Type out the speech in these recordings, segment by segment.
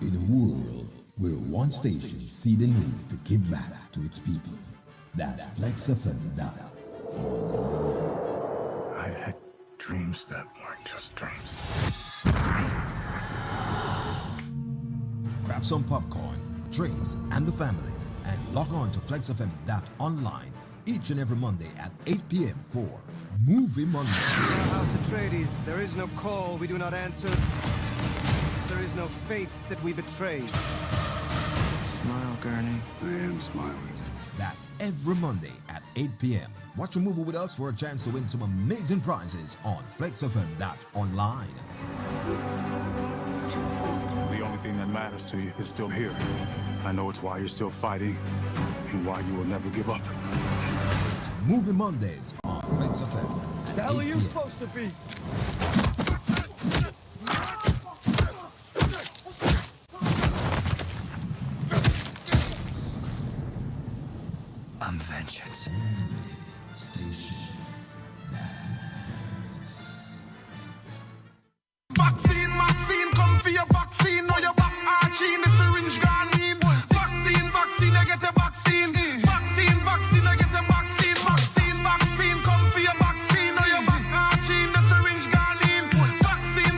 In a world where one station sees the needs to give back to its people, that's Flex FM that I've had dreams that weren't just dreams. grab some popcorn, drinks, and the family, and log on to FlexFM.online each and every Monday at 8 p.m. for Movie Monday. In our House Atreides, there is no call we do not answer. There is no faith that we betray. Smile, Gurney. I am smiling. That's every Monday at 8 p.m. Watch a movie with us for a chance to win some amazing prizes on FlexFM.online. The only thing that matters to you is still here. I know it's why you're still fighting and why you will never give up. It's Movie Mondays on Flex FM The at hell 8 are you p.m. supposed to be? I'm vengeance. Station that matters. Vaccine, come for your vaccine. Now your back arching, the syringe gone in. Vaccine, I get a vaccine. Vaccine, I get a vaccine. Vaccine, come for your vaccine. Now your back arching, the syringe gone in. Vaccine.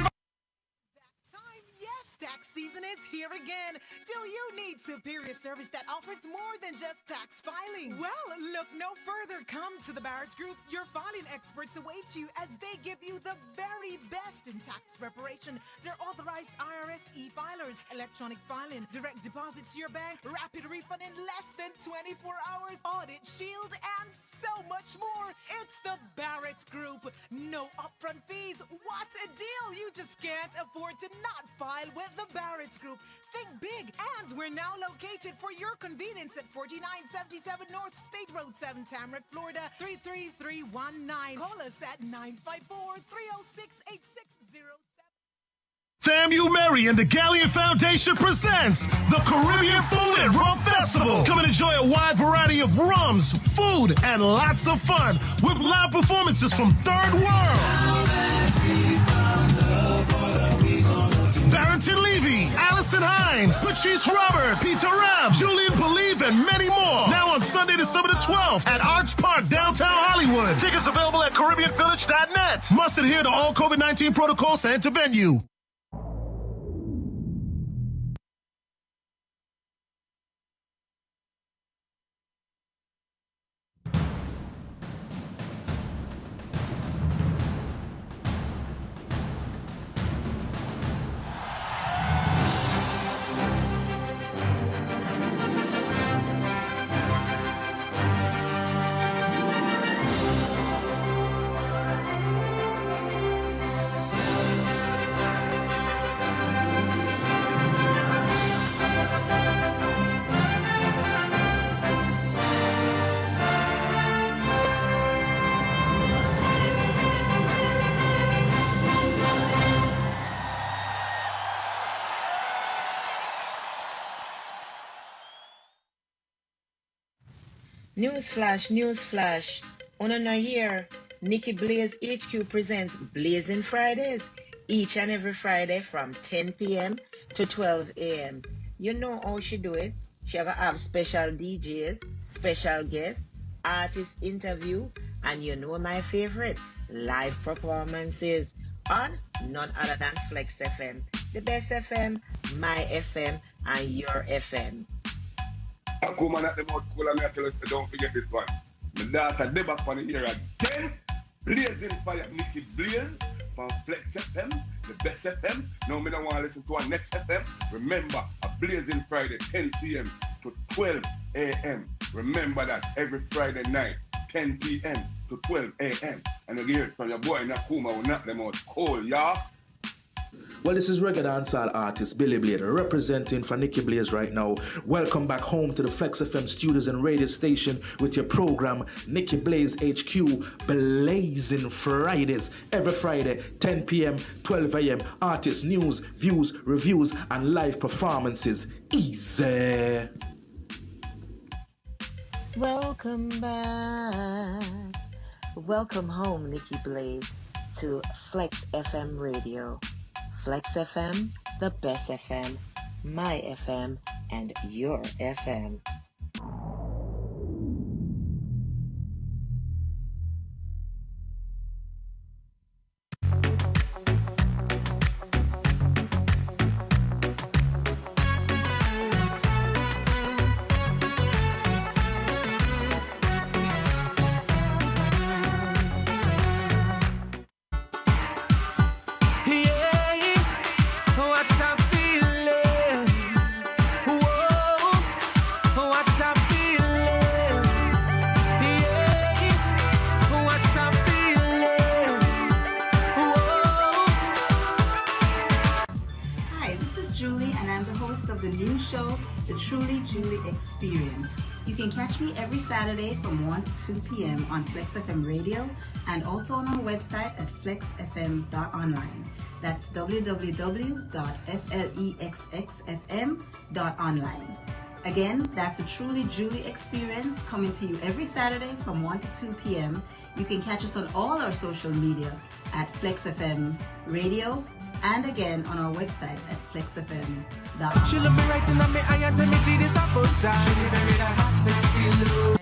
Time, yes, tax season is here again. Do you need superior service that offers more than just tax filing? Well, look no further. Come to the Barrett Group. Your filing experts await you as they give you the very best in tax preparation. They're authorized IRS e-filers, electronic filing, direct deposits to your bank, rapid refund in less than 24 hours, audit shield, and so much more. It's the Barrett Group. No upfront fees. What a deal. You just can't afford to not file with the Barrett Group. Think big. And we're now located for your convenience at 4977 North State Road 7, Tamarack, Florida, 33319. Call us at 954-306-8607. FAMU Mary and the Galleon Foundation presents the Caribbean Food and Rum Festival. Come and enjoy a wide variety of rums, food, and lots of fun with live performances from Third World, Barrington Levy, Allison Hines, Patrice Robert, Peter Ram, Julian Believe, and many more. Now on Sunday, December the 12th at Arts Park, downtown Hollywood. Tickets available at CaribbeanVillage.net. Must adhere to all COVID-19 protocols to enter venue. Newsflash. On a year, Nikki Blaze HQ presents Blazing Fridays each and every Friday from 10 p.m. to 12 a.m. You know how she do it. She gonna have special DJs, special guests, artist interview, and you know my favorite, live performances on none other than Flex FM, the best FM, my FM, and your FM. I come on at the mouth cool and I tell us don't forget this one. My daughter Deba on the here again. Blazing Fire, Nikki Blaze from Flex FM, the best FM. Now me don't want to listen to our next FM. Remember, a Blazing Friday, 10 p.m. to 12 a.m. Remember that every Friday night, 10 p.m. to 12 a.m. And you hear it from your boy Nakuma who knock them out cold, y'all. Well, this is reggae dancehall artist Billy Blade representing for Nikki Blaze right now. Welcome back home to the Flex FM studios and radio station with your program Nikki Blaze HQ, Blazing Fridays. Every Friday, 10 p.m., 12 a.m. Artists, news, views, reviews, and live performances. Easy. Welcome back. Welcome home, Nikki Blaze, to Flex FM Radio. Flex FM, the best FM, my FM, and your FM. Experience. You can catch me every Saturday from 1 to 2 p.m. on Flex FM Radio and also on our website at flexfm.online. That's www.flexxfm.online. Again, that's a Truly Julie experience coming to you every Saturday from 1 to 2 p.m. You can catch us on all our social media at Flex FM Radio and again on our website at flexfm.online. She look me right in the eye and tell me she this a full time. She very that hot sexy look.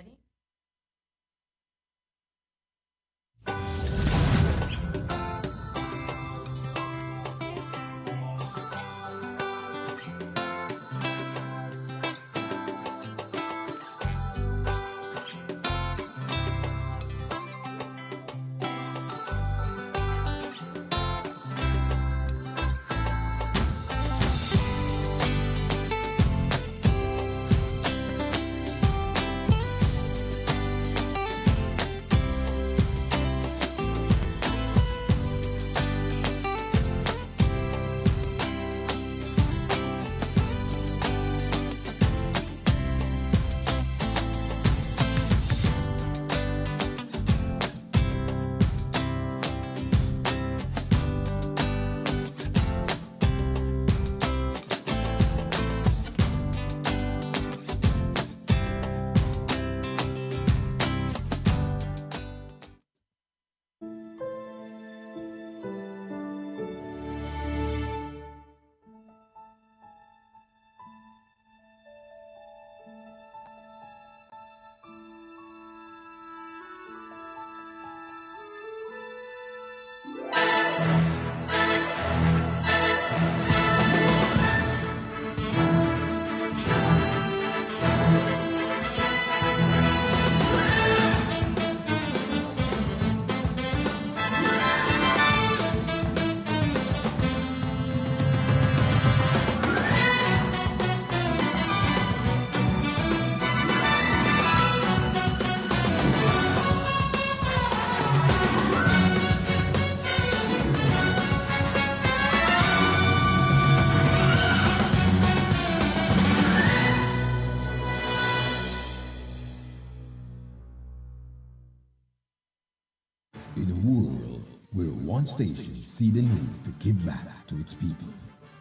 In a world where one station see the needs to give back to its people,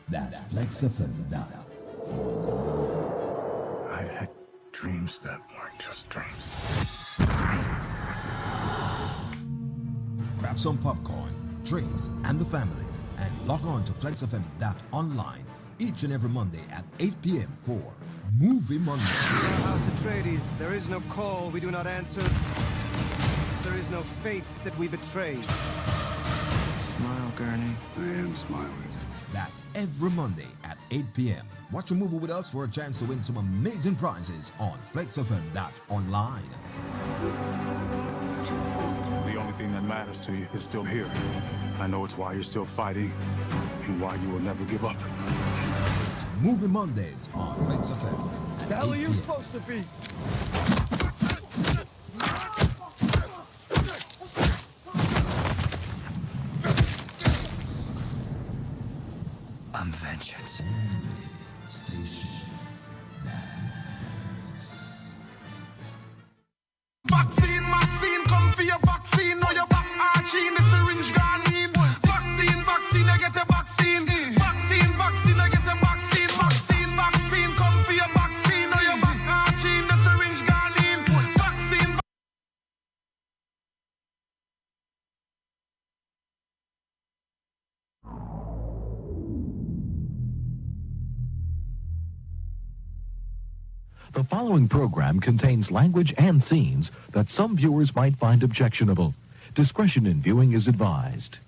that's Flex FM. I've had dreams that weren't just dreams. Grab some popcorn, drinks, and the family, and log on to flexfm.online each and every Monday at 8 p.m. for Movie Monday. House Atreides, there is no call we do not answer. There is no faith that we betray. Smile, Gurney. I am smiling. That's every Monday at 8 p.m. Watch a movie with us for a chance to win some amazing prizes on flexfm.online. The only thing that matters to you is still here. I know it's why you're still fighting and why you will never give up. It's Movie Mondays on Flex FM. The hell are you supposed to be? I'm vengeance. Station that matters. Vaccine, come for your vaccine. Know your back arching, the syringe gone in. Vaccine, I get a vaccine. Vaccine, I get a vaccine. Vaccine, come for your vaccine. Know your back arching, the syringe gone The following program contains language and scenes that some viewers might find objectionable. Discretion in viewing is advised.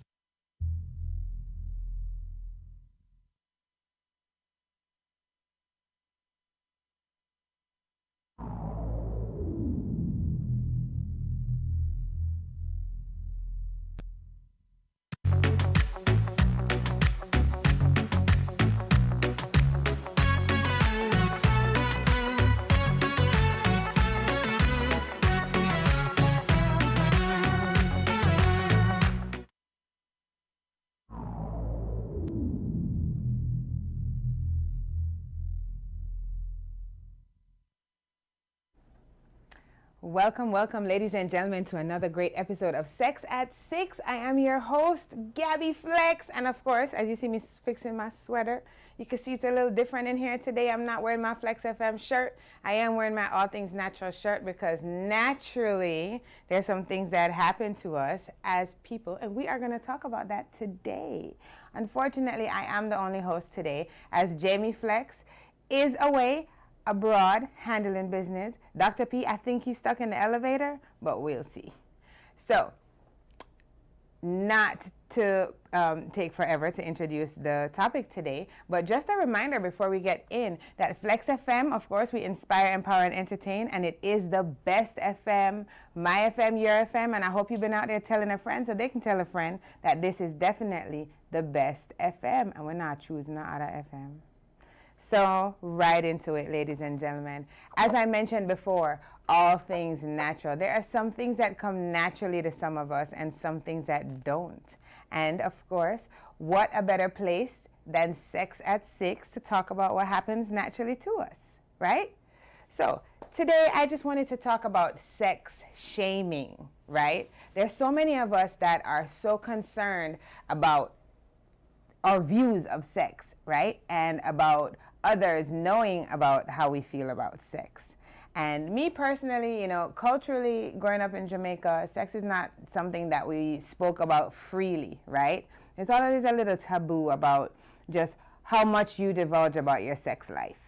Welcome, welcome, ladies and gentlemen, to another great episode of Sex at 6. I am your host, Gabby Flex. And of course, as you see me fixing my sweater, you can see it's a little different in here today. I'm not wearing my Flex FM shirt. I am wearing my All Things Natural shirt because naturally, there's some things that happen to us as people, and we are going to talk about that today. Unfortunately, I am the only host today, as Jamie Flex is away abroad handling business. Dr. P, I think he's stuck in the elevator, but we'll see. So, not to take forever to introduce the topic today, but just a reminder before we get in that Flex FM, of course, we inspire, empower, and entertain, and it is the best FM, my FM, your FM, and I hope you've been out there telling a friend so they can tell a friend that this is definitely the best FM, and we're not choosing no other FM. So, right into it, ladies and gentlemen. As I mentioned before, all things natural. There are some things that come naturally to some of us and some things that don't. And of course, what a better place than Sex at 6 to talk about what happens naturally to us, right? So, today I just wanted to talk about sex shaming, right? There's so many of us that are so concerned about our views of sex, right? And about others knowing about how we feel about sex. And me personally, you know, culturally, growing up in Jamaica, sex is not something that we spoke about freely, right? There's always a little taboo about just how much you divulge about your sex life,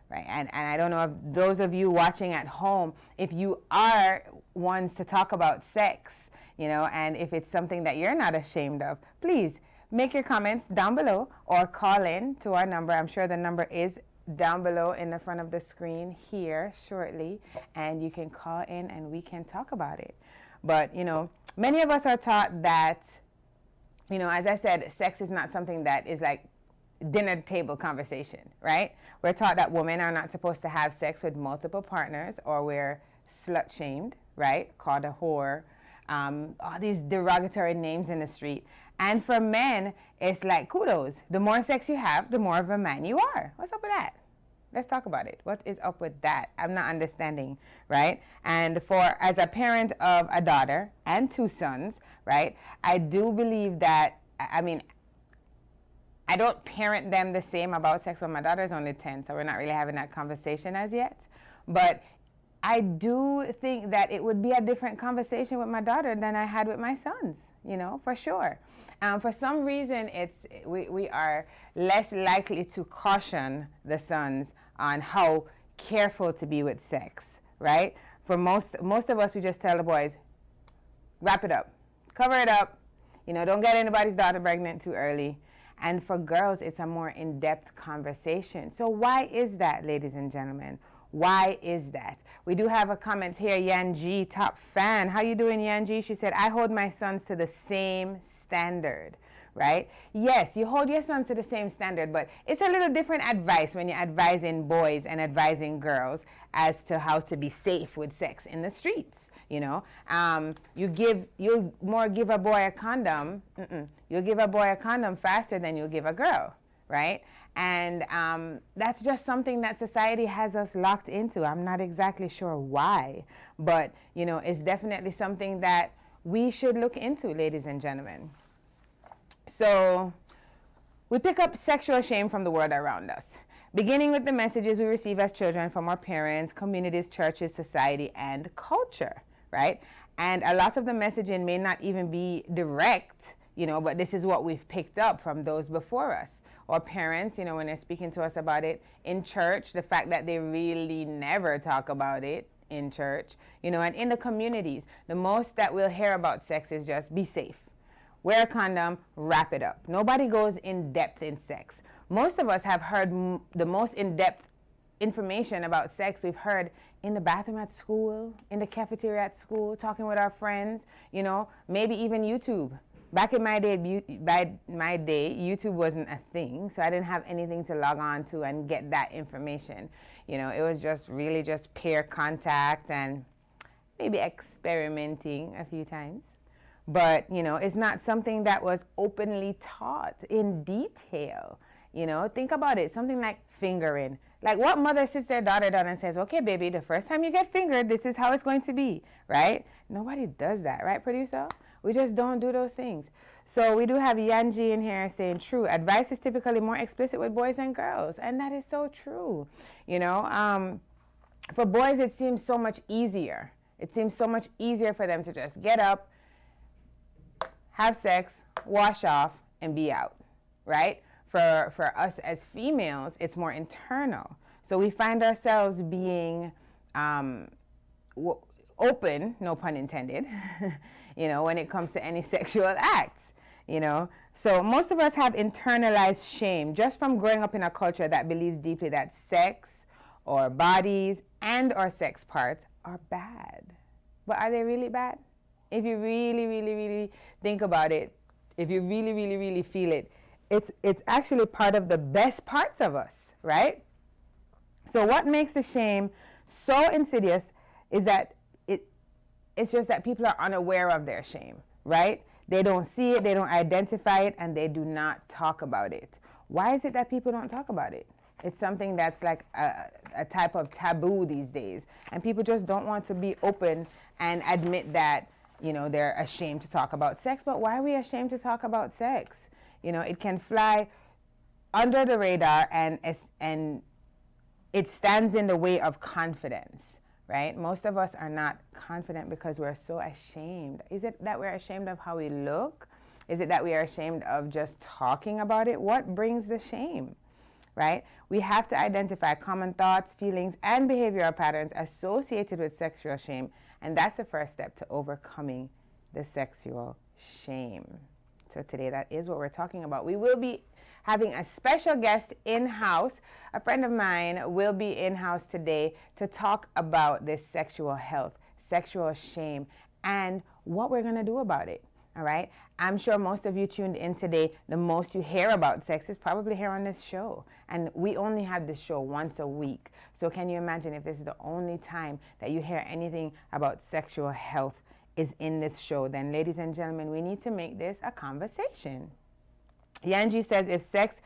right? And I don't know if those of you watching at home, if you are ones to talk about sex, you know, and if it's something that you're not ashamed of, please make your comments down below or call in to our number. I'm sure the number is down below in the front of the screen here shortly, and you can call in and we can talk about it. But, you know, many of us are taught that, you know, as I said, sex is not something that is like dinner table conversation, right? We're taught that women are not supposed to have sex with multiple partners, or we're slut shamed, right? Called a whore, all these derogatory names in the street. And for men, it's like kudos. The more sex you have, the more of a man you are. What's up with that? Let's talk about it. What is up with that? I'm not understanding, right? And as a parent of a daughter and 2 sons, right, I do believe that, I mean, I don't parent them the same about sex when my daughter's only 10, so we're not really having that conversation as yet. But I do think that it would be a different conversation with my daughter than I had with my sons, you know, for sure. For some reason, we are less likely to caution the sons on how careful to be with sex, right? For most of us, we just tell the boys, wrap it up, cover it up, you know, don't get anybody's daughter pregnant too early. And for girls, it's a more in-depth conversation. So why is that, ladies and gentlemen? Why is that? We do have a comment here, Yan G, top fan. How you doing, Yan G? She said, I hold my sons to the same standard, right? Yes, you hold your sons to the same standard, but it's a little different advice when you're advising boys and advising girls as to how to be safe with sex in the streets. You know, you'll more give a boy a condom. You'll give a boy a condom faster than you'll give a girl, right? And that's just something that society has us locked into. I'm not exactly sure why, but, you know, it's definitely something that we should look into, ladies and gentlemen. So we pick up sexual shame from the world around us, beginning with the messages we receive as children from our parents, communities, churches, society, and culture, right? And a lot of the messaging may not even be direct, you know, but this is what we've picked up from those before us, or parents, you know, when they're speaking to us about it. In church, the fact that they really never talk about it in church, you know, and in the communities, the most that we'll hear about sex is just be safe. Wear a condom, wrap it up. Nobody goes in depth in sex. Most of us have heard the most in-depth information about sex we've heard in the bathroom at school, in the cafeteria at school, talking with our friends, you know, maybe even YouTube. Back in my day, YouTube wasn't a thing, so I didn't have anything to log on to and get that information. You know, it was just really just peer contact and maybe experimenting a few times. But, you know, it's not something that was openly taught in detail. You know, think about it, something like fingering. Like, what mother sits their daughter down and says, okay, baby, the first time you get fingered, this is how it's going to be, right? Nobody does that, right, producer? We just don't do those things. So we do have Yanji in here saying, true, advice is typically more explicit with boys and girls. And that is so true. You know, for boys, it seems so much easier. It seems so much easier for them to just get up, have sex, wash off, and be out, right? For us as females, it's more internal. So we find ourselves being open, no pun intended, you know, when it comes to any sexual acts, you know. So most of us have internalized shame just from growing up in a culture that believes deeply that sex or bodies and or sex parts are bad. But are they really bad? If you really, really, really think about it, if you really, really, really feel it, it's actually part of the best parts of us, right? So what makes the shame so insidious is that it's just that people are unaware of their shame, right? They don't see it, they don't identify it, and they do not talk about it. Why is it that people don't talk about it? It's something that's like a type of taboo these days, and people just don't want to be open and admit that, you know, they're ashamed to talk about sex. But why are we ashamed to talk about sex? You know, it can fly under the radar, and it stands in the way of confidence, right? Most of us are not confident because we're so ashamed. Is it that we're ashamed of how we look? Is it that we are ashamed of just talking about it? What brings the shame, right? We have to identify common thoughts, feelings, and behavioral patterns associated with sexual shame, and that's the first step to overcoming the sexual shame. So today, that is what we're talking about. We will be having a special guest in-house. A friend of mine will be in-house today to talk about this sexual health, sexual shame, and what we're going to do about it. All right? I'm sure most of you tuned in today, the most you hear about sex is probably here on this show. And we only have this show once a week. So can you imagine if this is the only time that you hear anything about sexual health is in this show? Then, ladies and gentlemen, we need to make this a conversation. Yanji says, if sex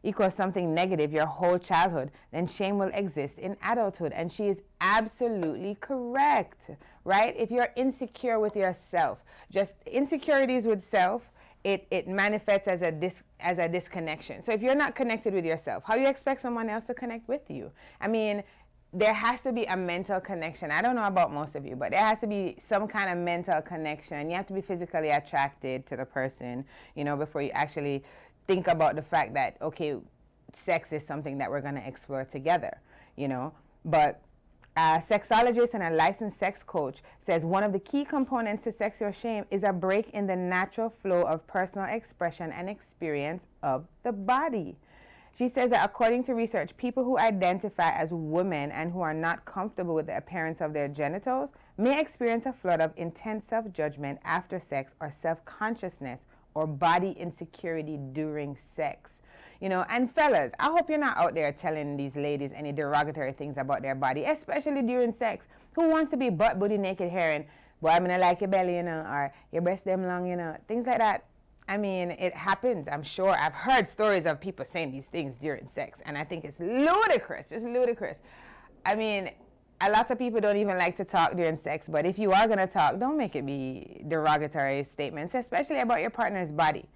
equals something negative your whole childhood, then shame will exist in adulthood. And she is absolutely correct, right? If you're insecure with yourself, just insecurities with self, it manifests as a disconnection. So if you're not connected with yourself, how do you expect someone else to connect with you? I mean, there has to be a mental connection. I don't know about most of you, but there has to be some kind of mental connection. You have to be physically attracted to the person, you know, before you actually think about the fact that, okay, sex is something that we're going to explore together, you know. But a sexologist and a licensed sex coach says one of the key components to sexual shame is a break in the natural flow of personal expression and experience of the body. She says that according to research, people who identify as women and who are not comfortable with the appearance of their genitals may experience a flood of intense self-judgment after sex, or self-consciousness or body insecurity during sex. You know, and fellas, I hope you're not out there telling these ladies any derogatory things about their body, especially during sex. Who wants to be butt, booty, naked, hearing, boy, I'm gonna like your belly, you know, or your breast them long, you know, things like that. I mean, it happens, I'm sure. I've heard stories of people saying these things during sex, and I think it's ludicrous, just ludicrous. I mean, a lot of people don't even like to talk during sex, but if you are going to talk, don't make it be derogatory statements, especially about your partner's body.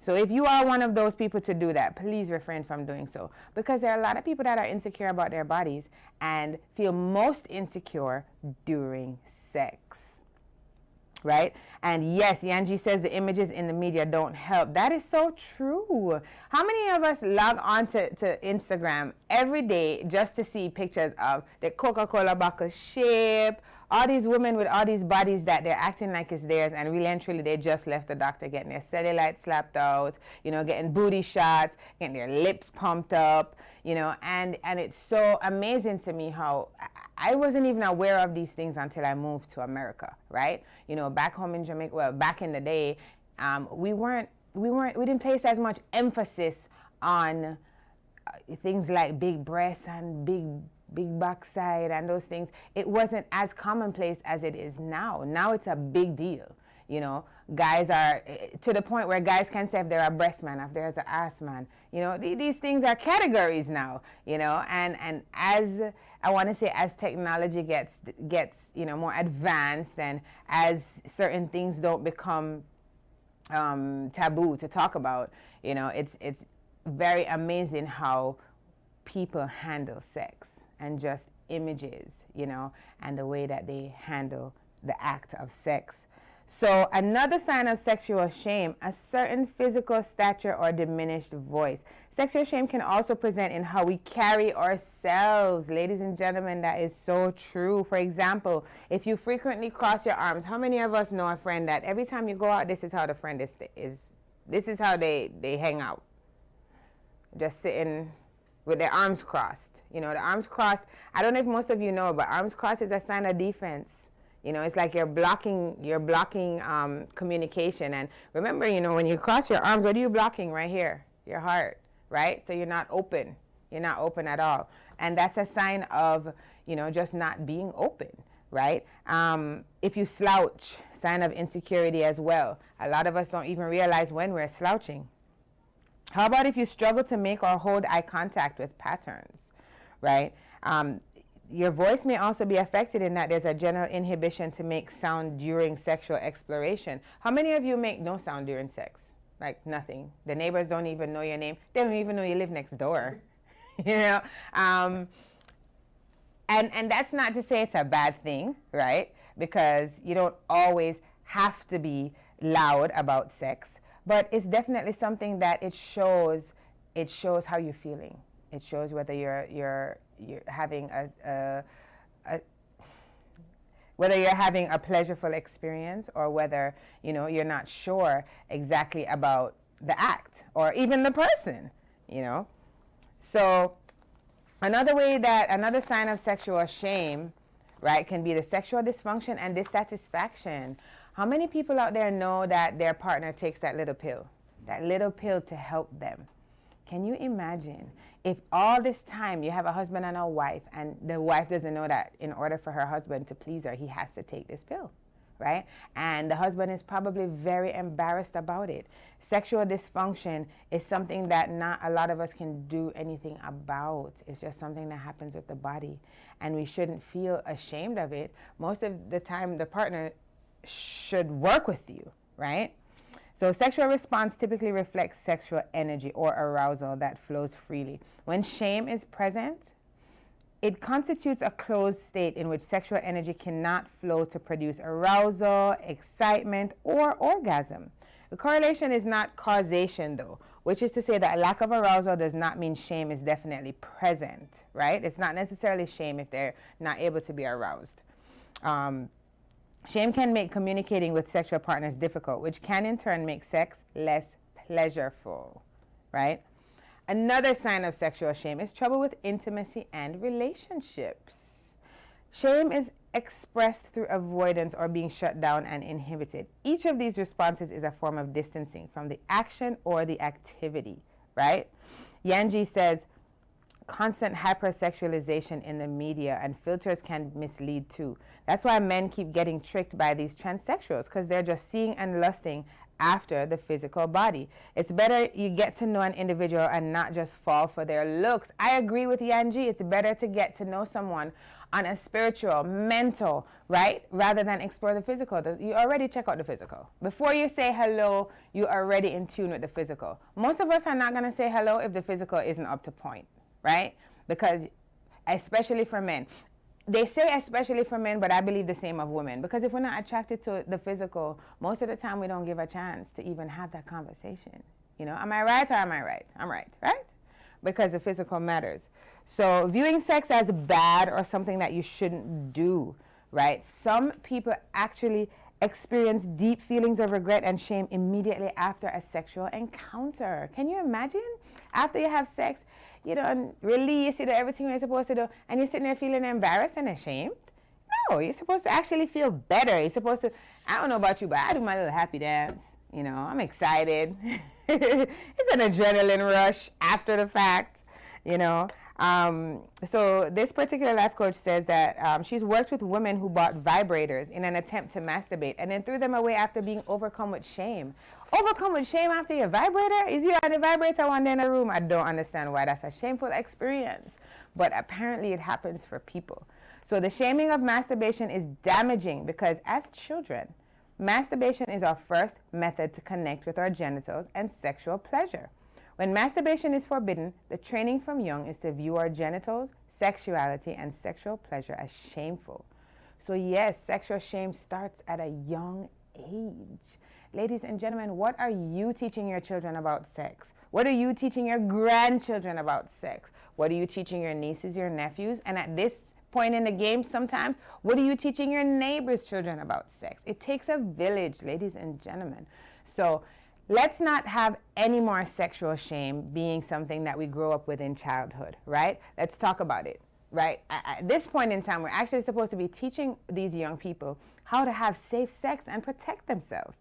So if you are one of those people to do that, please refrain from doing so, because there are a lot of people that are insecure about their bodies and feel most insecure during sex. right? And yes, Yanji says the images in the media don't help. That is so true. How many of us log on to Instagram every day just to see pictures of the Coca-Cola bottle shape, all these women with all these bodies that they're acting like it's theirs, and really and truly they just left the doctor getting their cellulite slapped out, you know, getting booty shots, getting their lips pumped up, you know, and it's so amazing to me how I wasn't even aware of these things until I moved to America, right? You know, back home in Jamaica, well, back in the day, we didn't place as much emphasis on things like big breasts and big backside and those things. It wasn't as commonplace as it is now. Now it's a big deal. You know, guys are to the point where guys can say if they're a breast man, if there's an ass man. You know, these things are categories now. You know, and as I want to say, as technology gets you know more advanced, and as certain things don't become taboo to talk about, you know, it's very amazing how people handle sex and just images, you know, and the way that they handle the act of sex. So another sign of sexual shame, a certain physical stature or diminished voice. Sexual shame can also present in how we carry ourselves. Ladies and gentlemen, that is so true. For example, if you frequently cross your arms, how many of us know a friend that every time you go out, this is how the friend is this is how they hang out? Just sitting with their arms crossed. You know, the arms crossed, I don't know if most of you know, but arms crossed is a sign of defense. You know, it's like you're blocking communication. And remember, you know, when you cross your arms, what are you blocking right here? Your heart, right? So you're not open. You're not open at all. And that's a sign of, you know, just not being open, right? If you slouch, sign of insecurity as well. A lot of us don't even realize when we're slouching. How about if you struggle to make or hold eye contact with patterns, right? Your voice may also be affected in that there's a general inhibition to make sound during sexual exploration. How many of you make no sound during sex? Like nothing. The neighbors don't even know your name. They don't even know you live next door. You know? And that's not to say it's a bad thing, right? Because you don't always have to be loud about sex. But it's definitely something that it shows how you're feeling. It shows whether you're having whether you're having a pleasurable experience, or whether, you know, you're not sure exactly about the act or even the person, you know. So another sign of sexual shame, right, can be the sexual dysfunction and dissatisfaction. How many people out there know that their partner takes that little pill to help them? Can you imagine if all this time you have a husband and a wife, and the wife doesn't know that in order for her husband to please her, he has to take this pill, right? And the husband is probably very embarrassed about it. Sexual dysfunction is something that not a lot of us can do anything about. It's just something that happens with the body, and we shouldn't feel ashamed of it. Most of the time, the partner should work with you, right? So sexual response typically reflects sexual energy or arousal that flows freely. When shame is present, it constitutes a closed state in which sexual energy cannot flow to produce arousal, excitement, or orgasm. The correlation is not causation, though, which is to say that a lack of arousal does not mean shame is definitely present, right? It's not necessarily shame if they're not able to be aroused. Shame can make communicating with sexual partners difficult, which can in turn make sex less pleasurable, right? Another sign of sexual shame is trouble with intimacy and relationships. Shame is expressed through avoidance or being shut down and inhibited. Each of these responses is a form of distancing from the action or the activity, right? Yanji says, constant hypersexualization in the media and filters can mislead too. That's why men keep getting tricked by these transsexuals, because they're just seeing and lusting after the physical body. It's better you get to know an individual and not just fall for their looks. I agree with Yanji. It's better to get to know someone on a spiritual, mental, right, rather than explore the physical. You already check out the physical. Before you say hello, you're already in tune with the physical. Most of us are not going to say hello if the physical isn't up to point, right? Because, especially for men, they say especially for men, but I believe the same of women. Because if we're not attracted to the physical, most of the time we don't give a chance to even have that conversation. You know, am I right or am I right? I'm right, right? Because the physical matters. So viewing sex as bad or something that you shouldn't do, right? Some people actually experience deep feelings of regret and shame immediately after a sexual encounter. Can you imagine? After you have sex, you don't release, you do everything you're supposed to do, and you're sitting there feeling embarrassed and ashamed? No, you're supposed to actually feel better. You're supposed to, I don't know about you, but I do my little happy dance. You know, I'm excited. It's an adrenaline rush after the fact, you know. So this particular life coach says that she's worked with women who bought vibrators in an attempt to masturbate and then threw them away after being overcome with shame. Overcome with shame after your vibrator? Is you on the vibrator one day in a room? I don't understand why that's a shameful experience. But apparently it happens for people. So the shaming of masturbation is damaging because as children, masturbation is our first method to connect with our genitals and sexual pleasure. When masturbation is forbidden, the training from young is to view our genitals, sexuality, and sexual pleasure as shameful. So yes, sexual shame starts at a young age. Ladies and gentlemen, what are you teaching your children about sex? What are you teaching your grandchildren about sex? What are you teaching your nieces, your nephews? And at this point in the game, sometimes, what are you teaching your neighbors' children about sex? It takes a village, ladies and gentlemen. So let's not have any more sexual shame being something that we grow up with in childhood, right? Let's talk about it, right? At this point in time, we're actually supposed to be teaching these young people how to have safe sex and protect themselves.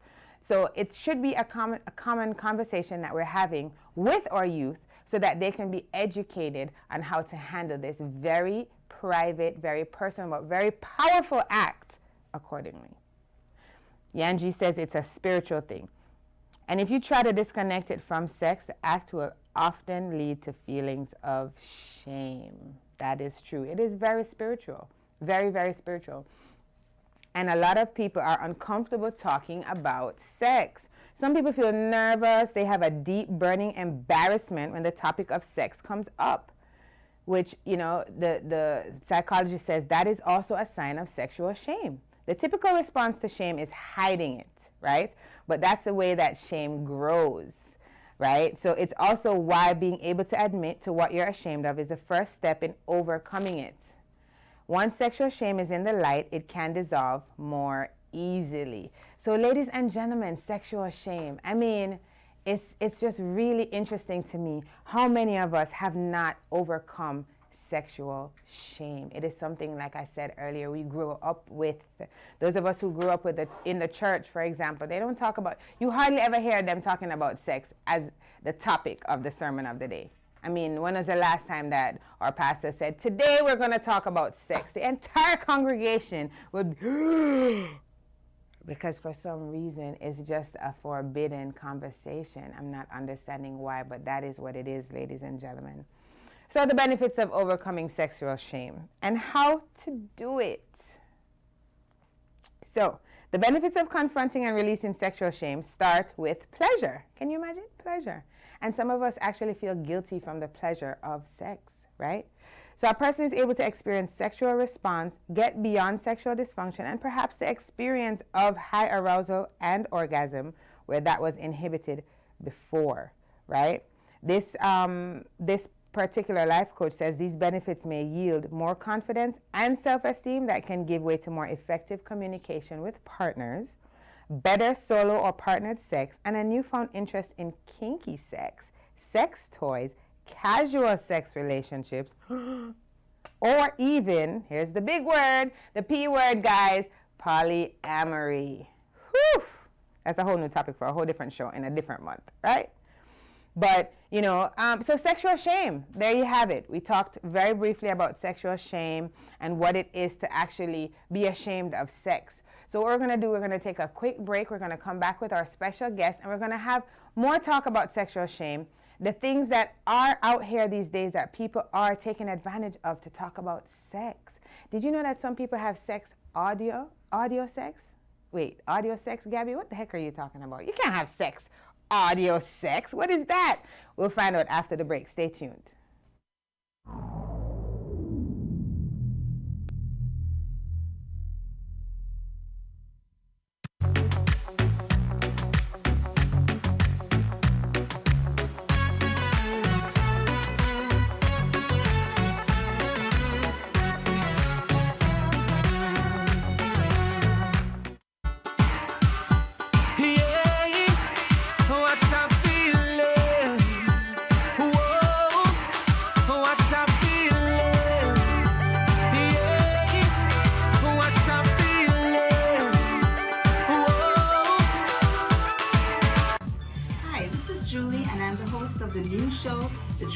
So it should be a common conversation that we're having with our youth so that they can be educated on how to handle this very private, very personal, but very powerful act accordingly. Yanji says it's a spiritual thing. And if you try to disconnect it from sex, the act will often lead to feelings of shame. That is true. It is very spiritual, very, very spiritual. And a lot of people are uncomfortable talking about sex. Some people feel nervous. They have a deep, burning embarrassment when the topic of sex comes up, which, you know, the psychologist says that is also a sign of sexual shame. The typical response to shame is hiding it, right? But that's the way that shame grows, right? So it's also why being able to admit to what you're ashamed of is the first step in overcoming it. Once sexual shame is in the light, it can dissolve more easily. So ladies and gentlemen, sexual shame. I mean, it's just really interesting to me how many of us have not overcome sexual shame. It is something, like I said earlier, we grew up with. Those of us who grew up with it in the church, for example, they don't talk about, you hardly ever hear them talking about sex as the topic of the sermon of the day. I mean, when was the last time that our pastor said, today we're going to talk about sex? The entire congregation would, because for some reason it's just a forbidden conversation. I'm not understanding why, but that is what it is, ladies and gentlemen. So the benefits of overcoming sexual shame and how to do it. So the benefits of confronting and releasing sexual shame start with pleasure. Can you imagine? Pleasure. And some of us actually feel guilty from the pleasure of sex, right? So a person is able to experience sexual response, get beyond sexual dysfunction, and perhaps the experience of high arousal and orgasm where that was inhibited before, right? This particular life coach says these benefits may yield more confidence and self-esteem that can give way to more effective communication with partners, better solo or partnered sex, and a newfound interest in kinky sex, sex toys, casual sex relationships, or even, here's the big word, the P word, guys, polyamory. Whew! That's a whole new topic for a whole different show in a different month, right? But, you know, so sexual shame, there you have it. We talked very briefly about sexual shame and what it is to actually be ashamed of sex. So what we're going to do, we're going to take a quick break. We're going to come back with our special guest, and we're going to have more talk about sexual shame, the things that are out here these days that people are taking advantage of to talk about sex. Did you know that some people have sex audio sex? Wait, audio sex, Gabby? What the heck are you talking about? You can't have sex audio sex. What is that? We'll find out after the break. Stay tuned.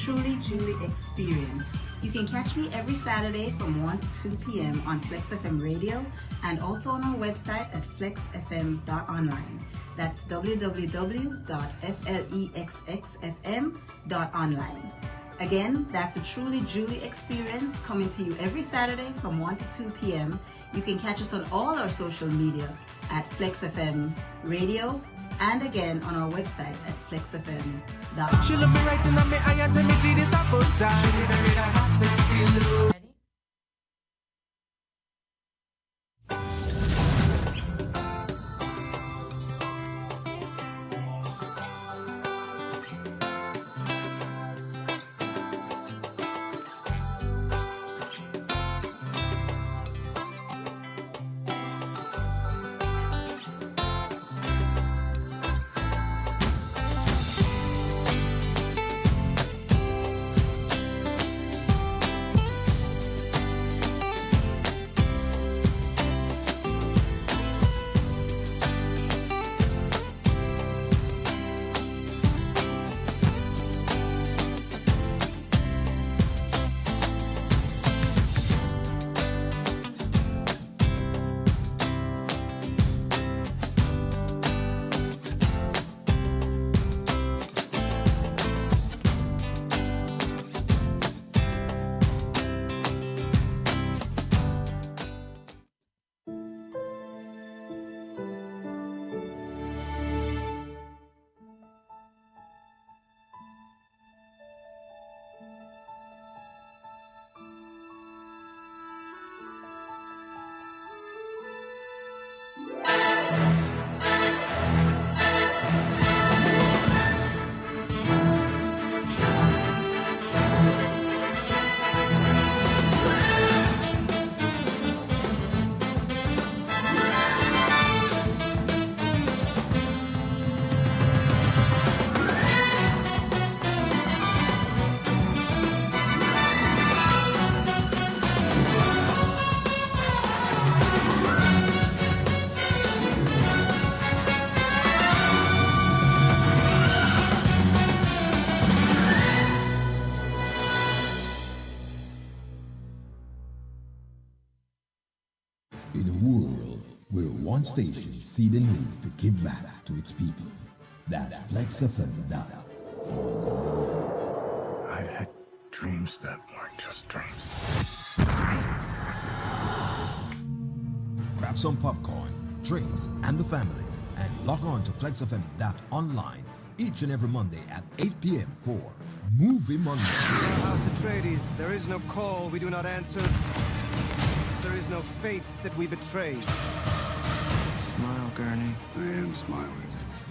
truly Julie experience. You can catch me every Saturday from 1 to 2 p.m. on Flex FM Radio and also on our website at flexfm.online. That's www.flexxfm.online. Again, that's a truly Julie experience coming to you every Saturday from 1 to 2 p.m. You can catch us on all our social media at Flex FM Radio and again on our website at flexfm.com. She look me right in my eye and tell me G this a full time. She very that hot sexy look. In a world where one station see the needs to give back to its people, that's Flex FM. I've had dreams that weren't just dreams. Grab some popcorn, drinks, and the family, and log on to flexfm.online each and every Monday at 8 p.m. for Movie Monday. House Atreides, there is no call we do not answer. There is no faith that we betray. Smile, Gurney. I am smiling.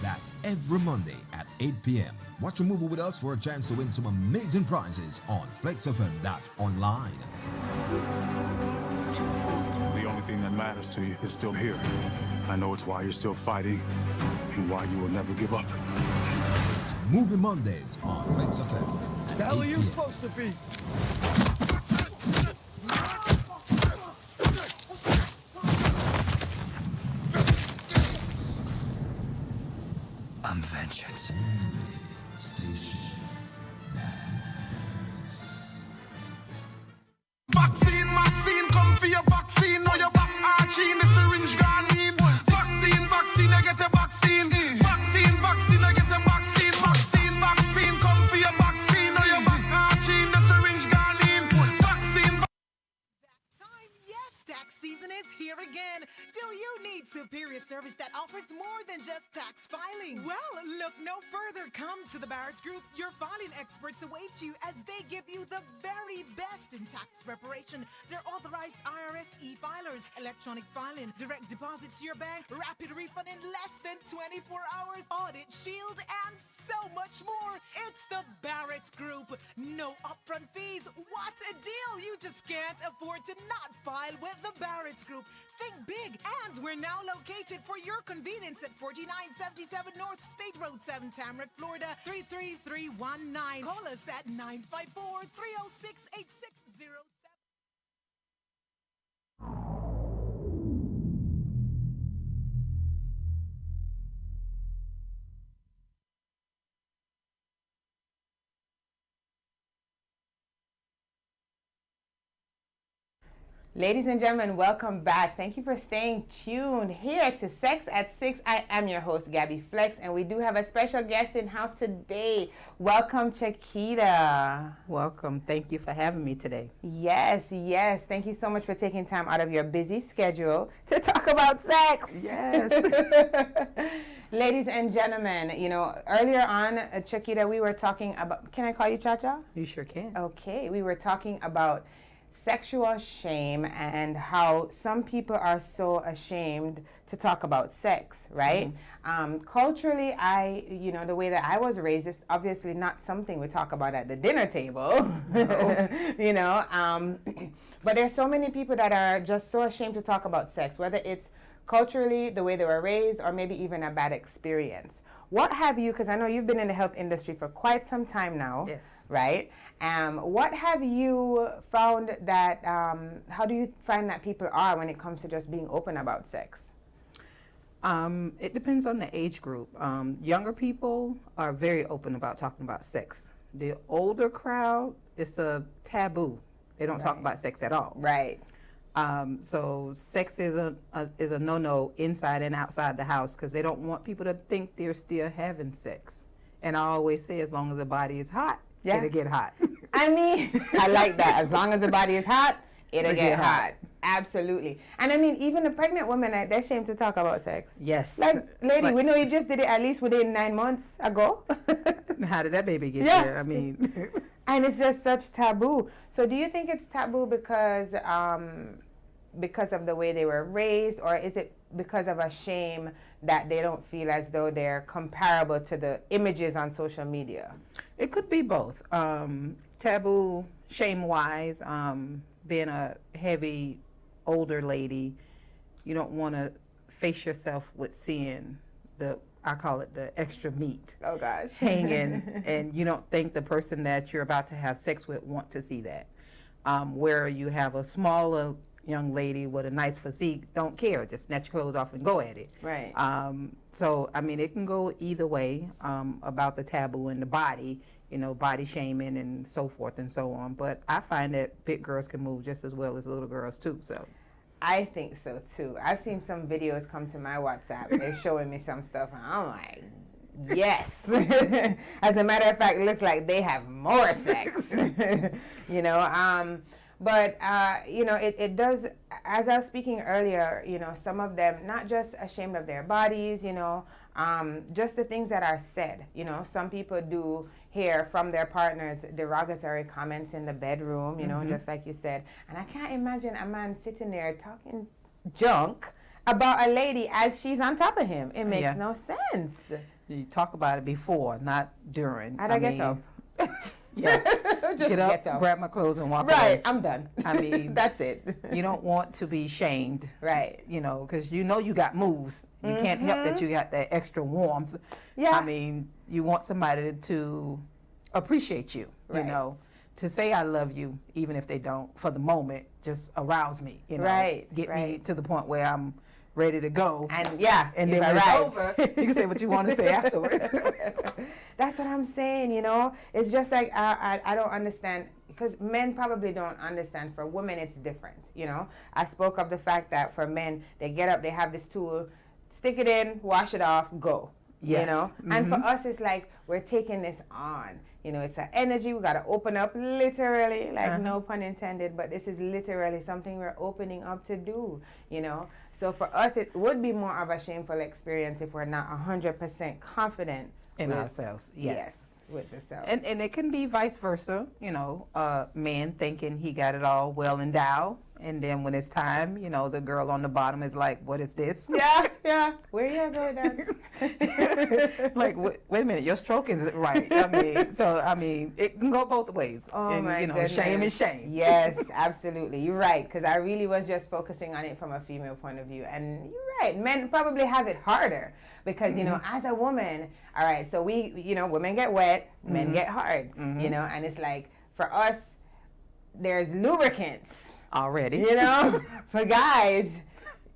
That's every Monday at 8 p.m. Watch a movie with us for a chance to win some amazing prizes on flexfm.online. The only thing that matters to you is still here. I know it's why you're still fighting and why you will never give up. It's Movie Mondays on Flex FM at 8 p.m. supposed to be? I'm vengeance. Station that matters. Vaccine, come for your vaccine. Now your back arching, the syringe gone in. Vaccine, I get a vaccine. Vaccine, I get a vaccine. Vaccine, come for your vaccine. Now your back arching, the syringe gone in. Vaccine. Time, yes, tax season is here again. Do you need superior service that offers more than just tax filing? Well, look no further. Come to the Barrett's Group. Your filing experts await you as they give you the very best in tax preparation. They're authorized IRS e-filers, electronic filing, direct deposits to your bank, rapid refund in less than 24 hours, audit, shield, and so much more. It's the Barrett's Group. No upfront fees. What a deal! You just can't afford to not file with the Barrett's Group. Think big. And we're now located for your convenience at 4977 North State Road 7, Tamarack, Florida 33319. Call us at 954-306-8607. Ladies and gentlemen, welcome back. Thank you for staying tuned here to Sex at 6. I am your host, Gabby Flex, and we do have a special guest in house today. Welcome, Chiquita. Welcome. Thank you for having me today. Yes, yes. Thank you so much for taking time out of your busy schedule to talk about sex. Yes. Ladies and gentlemen, you know, earlier on, Chiquita, we were talking about, can I call you Cha-Cha? You sure can. Okay, we were talking about sexual shame and how some people are so ashamed to talk about sex, right? Culturally, you know, the way that I was raised, is obviously not something we talk about at the dinner table, you know, but there's so many people that are just so ashamed to talk about sex, whether it's culturally, the way they were raised, or maybe even a bad experience. What have you, because I know you've been in the health industry for quite some time now, yes, right? What have you found that, how do you find that people are when it comes to just being open about sex? It depends on the age group. Younger people are very open about talking about sex. The older crowd, it's a taboo. They don't talk about sex at all. Right. So sex is a no-no inside and outside the house because they don't want people to think they're still having sex. And I always say, as long as the body is hot, it'll get hot. I mean, I like that. As long as the body is hot, it'll get hot. Absolutely. And I mean, even the pregnant women, they're ashamed to talk about sex. Yes. Like, lady, we know you just did it at least within 9 months ago. How did that baby get there? I mean. And it's just such taboo. So do you think it's taboo because of the way they were raised, or is it because of a shame that they don't feel as though they're comparable to the images on social media? It could be both. Taboo, shame-wise, being a heavy, older lady, you don't want to face yourself with seeing I call it the extra meat. Oh, gosh. Hanging, and you don't think the person that you're about to have sex with want to see that. Where you have a smaller young lady with a nice physique, don't care, just snatch your clothes off and go at it. Right. So, I mean, it can go either way about the taboo in the body, you know, body shaming and so forth and so on. But I find that big girls can move just as well as little girls, too, so. I think so, too. I've seen some videos come to my WhatsApp. They're showing me some stuff, and I'm like, yes. As a matter of fact, it looks like they have more sex, you know. But, you know, it does, as I was speaking earlier, you know, some of them, not just ashamed of their bodies, you know, just the things that are said. You know, some people do hear from their partners derogatory comments in the bedroom, you know, just like you said. And I can't imagine a man sitting there talking junk about a lady as she's on top of him. It makes no sense. You talk about it before, not during. How'd I get up? Yeah. Get up, grab my clothes, and walk away. Right, I'm done. I mean, that's it. You don't want to be shamed. Right. You know, because you know you got moves. You can't help that you got that extra warmth. Yeah. I mean, you want somebody to appreciate you, you know. To say I love you, even if they don't, for the moment, just arouse me, you know. Right. Get me to the point where I'm ready to go. And and then when it's over, you can say what you want to say afterwards. That's what I'm saying, you know. It's just like I don't understand, because men probably don't understand. For women, it's different, you know. I spoke of the fact that for men, they get up, they have this tool, stick it in, wash it off, go. Yes. You know. And for us, it's like we're taking this on. You know, it's an energy. We got to open up, literally, like no pun intended, but this is literally something we're opening up to do, you know. So for us, it would be more of a shameful experience if we're not 100% confident in ourselves. Yes. With the self. And it can be vice versa, you know, man thinking he got it all well endowed. And then when it's time, you know, the girl on the bottom is like, what is this? Yeah. Where you going down? Like, wait a minute, your stroke isn't right. I mean, it can go both ways. Oh, and, my you know, goodness. shame is shame. Yes, absolutely. You're right, because I really was just focusing on it from a female point of view. And you're right, men probably have it harder because, you know, as a woman, all right, so we, you know, women get wet, men get hard, you know, and it's like, for us, there's lubricants. Already. You know, for guys,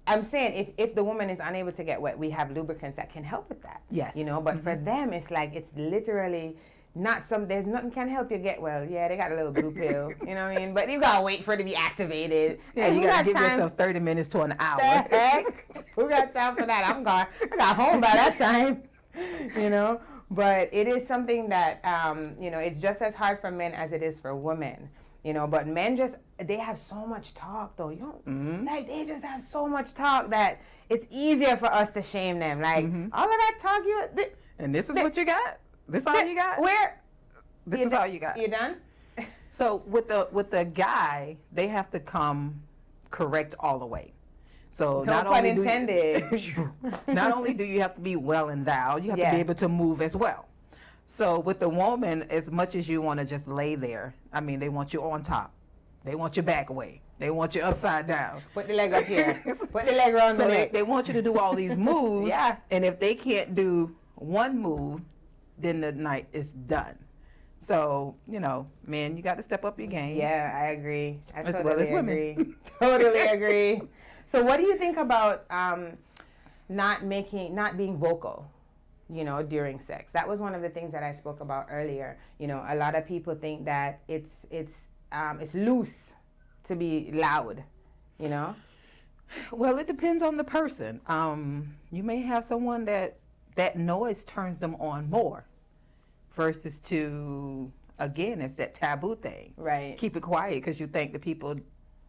I'm saying if the woman is unable to get wet, we have lubricants that can help with that. Yes. You know, but for them, it's like it's literally there's nothing can help you get well. Yeah, they got a little blue pill, you know what I mean? But you gotta wait for it to be activated. Yeah, And you who gotta got give time- yourself 30 minutes to an hour. The heck? Who got time for that? I'm gone. I got home by that time, you know? But it is something that, you know, it's just as hard for men as it is for women, you know? But men they have so much talk, though. You don't, like, they just have so much talk that it's easier for us to shame them. Like, all of that talk and this is what you got? This all you got? This is all you got. You done? So with the guy, they have to come correct all the way. So No not pun only intended. not only do you have to be well endowed, you have to Yeah. be able to move as well. So with the woman, as much as you want to just lay there, I mean, they want you on top. They want your back away. They want you upside down. Put the leg up here. Put the leg around So the they, leg. they want you to do all these moves. Yeah. And if they can't do one move, then the night is done. So, you know, man, you got to step up your game. Yeah, I agree. I As totally well as women. agree. Totally agree. So what do you think about not being vocal, you know, during sex? That was one of the things that I spoke about earlier. You know, a lot of people think that it's loose to be loud, you know? Well, it depends on the person. You may have someone that noise turns them on more versus to, again, it's that taboo thing. Right. Keep it quiet because you think the people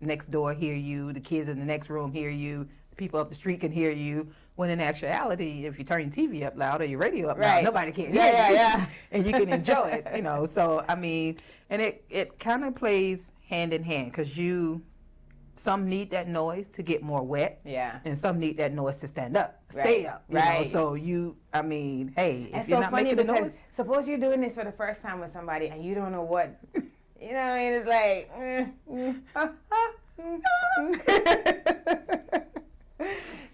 next door hear you, the kids in the next room hear you, the people up the street can hear you, when in actuality, if you turn your TV up loud or your radio up loud, nobody can hear you. Yeah. And you can enjoy it, you know. So, I mean, and it kind of plays hand in hand because some need that noise to get more wet. Yeah. And some need that noise to stand up, stay up. You know? So I mean, hey, if you're not making the noise. Suppose you're doing this for the first time with somebody and you don't know what, you know what I mean? It's like,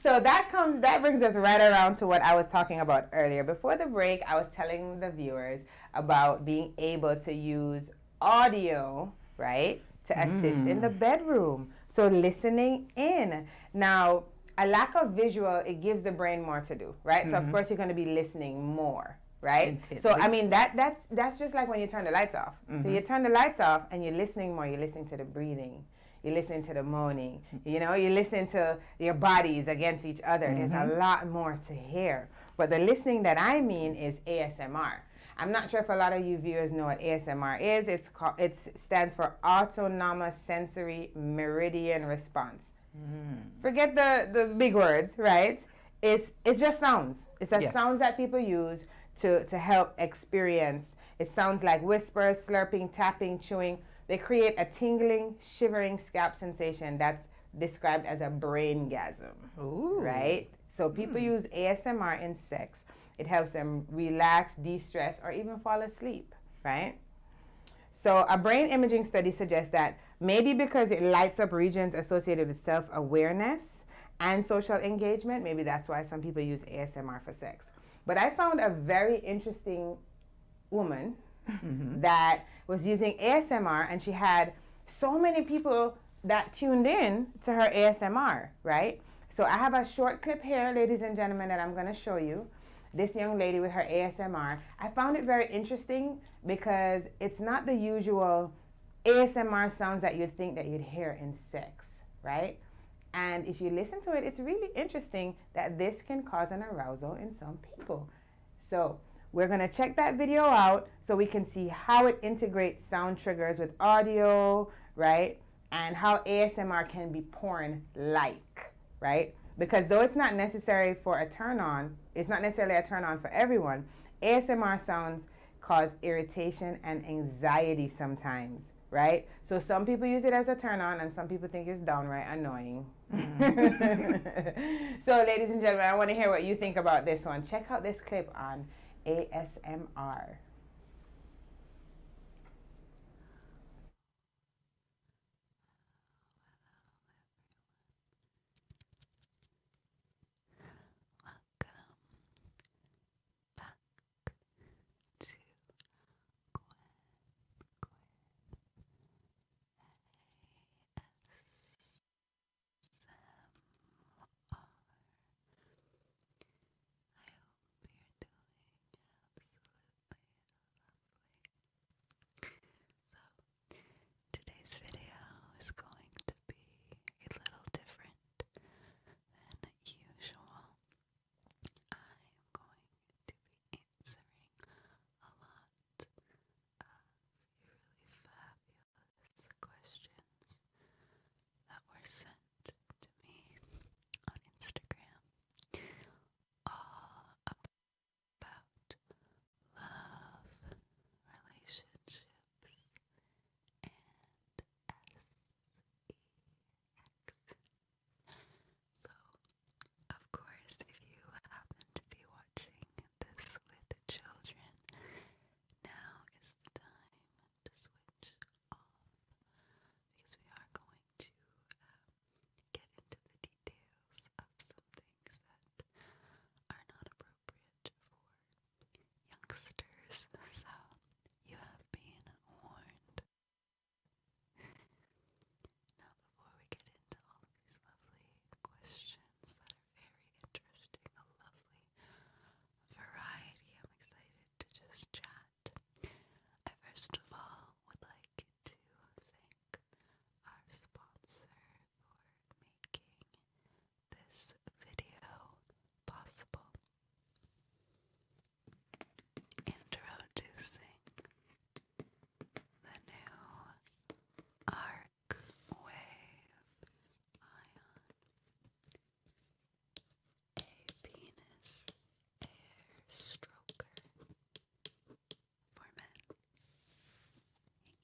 So that brings us right around to what I was talking about earlier. Before the break, I was telling the viewers about being able to use audio, right, to assist in the bedroom. So listening in. Now, a lack of visual, it gives the brain more to do, right? So of course you're going to be listening more, right? Intently. So I mean that's just like when you turn the lights off. So you turn the lights off and you're listening more. You're listening to the breathing. You're listening to the moaning. You know, you're listening to your bodies against each other. There's a lot more to hear. But the listening that I mean is ASMR. I'm not sure if a lot of you viewers know what ASMR is. It stands for Autonomous Sensory Meridian Response. Forget the big words, right? It's just sounds. It's the sounds that people use to help experience. It sounds like whispers, slurping, tapping, chewing. They create a tingling, shivering scalp sensation that's described as a braingasm. Ooh. Right? So people use ASMR in sex. It helps them relax, de-stress, or even fall asleep, right? So a brain imaging study suggests that maybe because it lights up regions associated with self-awareness and social engagement, maybe that's why some people use ASMR for sex. But I found a very interesting woman that was using ASMR, and she had so many people that tuned in to her ASMR, right? So I have a short clip here, ladies and gentlemen, that I'm going to show you. This young lady with her ASMR. I found it very interesting because it's not the usual ASMR sounds that you'd think that you'd hear in sex, right? And if you listen to it, it's really interesting that this can cause an arousal in some people. So we're going to check that video out so we can see how it integrates sound triggers with audio, right? And how ASMR can be porn-like, right? Because though it's not necessary for a turn-on, it's not necessarily a turn-on for everyone, ASMR sounds cause irritation and anxiety sometimes, right? So some people use it as a turn-on and some people think it's downright annoying. So ladies and gentlemen, I want to hear what you think about this one. Check out this clip on ASMR.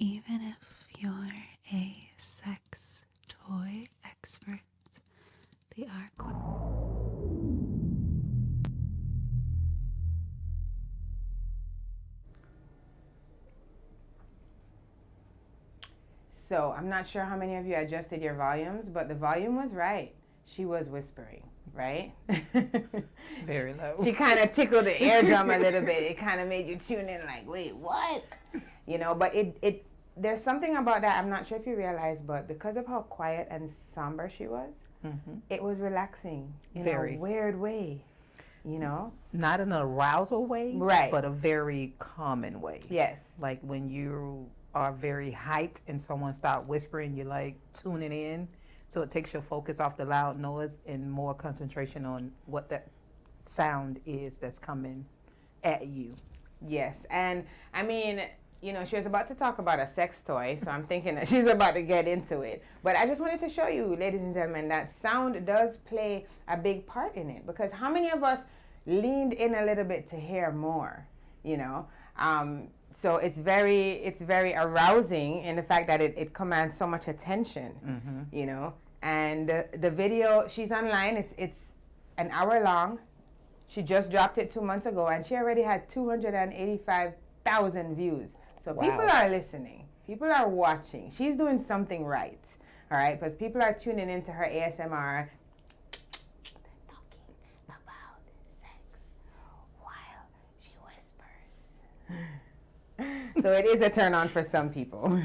even if you're a sex toy expert, the arc. So I'm not sure how many of you adjusted your volumes, but the volume was right. She was whispering, right? Very low. She kind of tickled the eardrum a little bit. It kind of made you tune in like, wait, what? You know, but it there's something about that. I'm not sure if you realize, but because of how quiet and somber she was, it was relaxing in a weird way, you know? Not in an arousal way, right? But a very common way. Yes. Like when you are very hyped and someone start whispering, you're like tuning in. So it takes your focus off the loud noise and more concentration on what that sound is that's coming at you. Yes. And I mean, you know, she was about to talk about a sex toy, so I'm thinking that she's about to get into it. But I just wanted to show you, ladies and gentlemen, that sound does play a big part in it. Because how many of us leaned in a little bit to hear more, you know? So it's very arousing in the fact that it commands so much attention, you know. And the video, she's online. It's an hour long. She just dropped it 2 months ago, and she already had 285,000 views. So people are listening. People are watching. She's doing something right, all right? Because people are tuning into her ASMR. Talking about sex while she whispers. So it is a turn on for some people.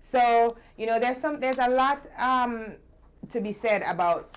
So, you know, there's a lot to be said about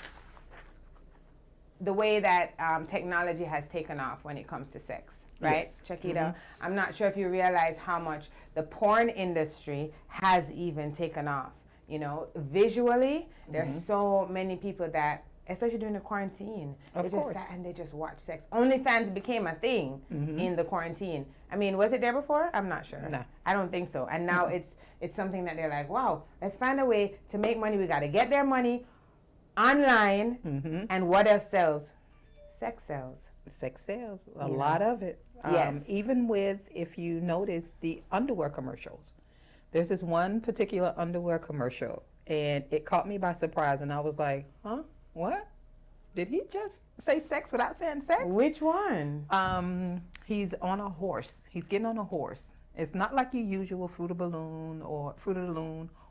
the way that technology has taken off when it comes to sex, right? Yes. Chiquita, I'm not sure if you realize how much the porn industry has even taken off. You know, visually, there's so many people that, especially during the quarantine, Of they course. just sat and they just watched sex. OnlyFans became a thing in the quarantine. I mean, was it there before? I'm not sure. No. I don't think so. And now it's something that they're like, wow, let's find a way to make money. We got to get their money online. And what else sells? Sex sells. Sex sells. A lot of it. Yes. Even with, if you notice, the underwear commercials. There's this one particular underwear commercial, and it caught me by surprise, and I was like, huh? What? Did he just say sex without saying sex? Which one? He's on a horse. He's getting on a horse. It's not like your usual Fruit of the Loom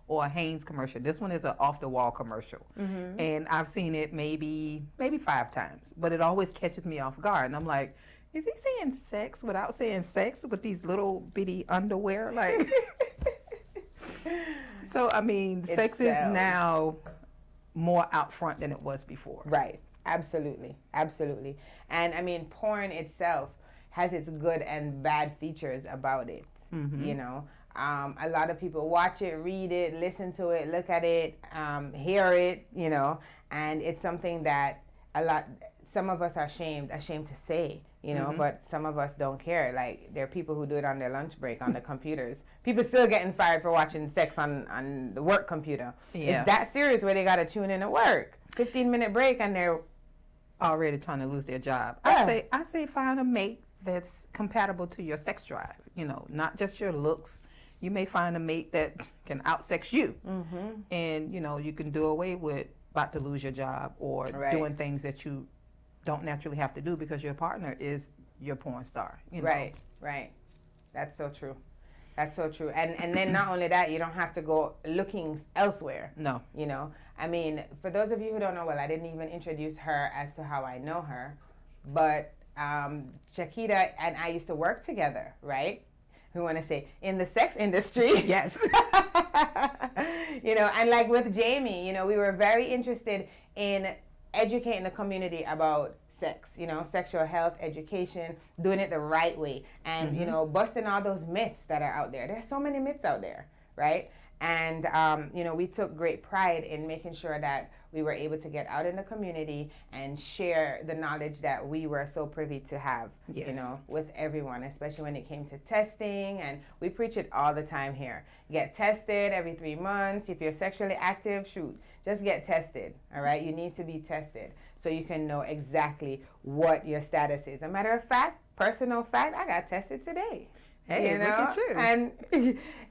or a Hanes commercial. This one is an off-the-wall commercial. And I've seen it maybe 5 times, but it always catches me off guard. And I'm like, is he saying sex without saying sex with these little bitty underwear? Like, so, I mean, sex is now more out front than it was before. Right. Absolutely. Absolutely. And I mean, porn itself has its good and bad features about it. You know, a lot of people watch it, read it, listen to it, look at it, hear it, you know, and it's something that some of us are ashamed to say, you know, but some of us don't care. Like, there are people who do it on their lunch break on the computers. People still getting fired for watching sex on the work computer. Yeah. It's that serious where they got to tune in to work. 15-minute break and they're already trying to lose their job. Yeah. I say find a mate that's compatible to your sex drive, you know, not just your looks. You may find a mate that can outsex you. And, you know, you can do away with about to lose your job or doing things that you don't naturally have to do because your partner is your porn star. You know? Right. That's so true. That's so true. And then not only that, you don't have to go looking elsewhere. No. You know, I mean, for those of you who don't know, well, I didn't even introduce her as to how I know her, but Chiquita and I used to work together, right? We want to say in the sex industry. Yes. You know, and like with Jamie, you know, we were very interested in educating the community about sex, you know, sexual health, education, doing it the right way, and, you know, busting all those myths that are out there. There's so many myths out there, right? And, you know, we took great pride in making sure that we were able to get out in the community and share the knowledge that we were so privy to have, you know, with everyone, especially when it came to testing. And we preach it all the time here. Get tested every 3 months. If you're sexually active, shoot, just get tested, all right? You need to be tested so you can know exactly what your status is. A matter of fact, personal fact, I got tested today. Hey, you know? look at you. And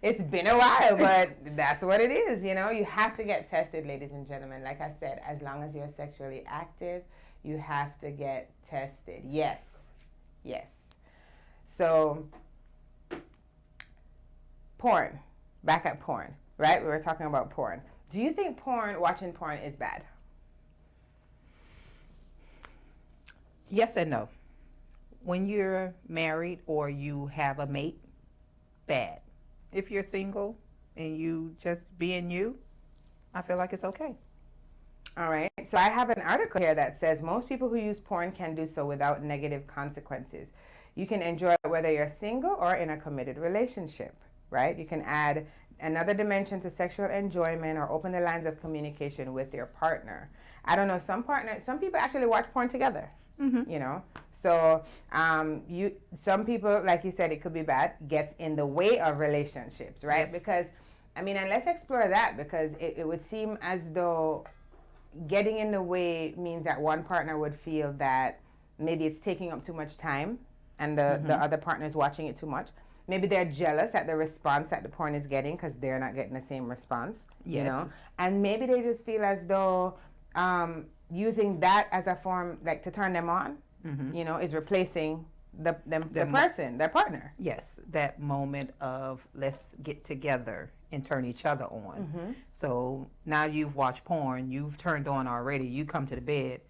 it's been a while, but that's what it is, you know? You have to get tested, ladies and gentlemen. Like I said, as long as you're sexually active, you have to get tested. Yes. Yes. So, porn. Back at porn, right? We were talking about porn. Do you think watching porn is bad? Yes and no. When you're married or you have a mate, bad. If you're single and you just being you, I feel like it's okay. All right. So I have an article here that says most people who use porn can do so without negative consequences. You can enjoy it whether you're single or in a committed relationship, right? You can add another dimension to sexual enjoyment or open the lines of communication with your partner. I don't know, some people actually watch porn together. You know, so some people, like you said, it could be bad, gets in the way of relationships, right? Yes. Because, I mean, and let's explore that, because it would seem as though getting in the way means that one partner would feel that maybe it's taking up too much time and the other partner is watching it too much. Maybe they're jealous at the response that the porn is getting because they're not getting the same response, you know? And maybe they just feel as though using that as a form, like to turn them on, you know, is replacing the person, their partner. Yes, that moment of let's get together and turn each other on. So now you've watched porn, you've turned on already, you come to the bed,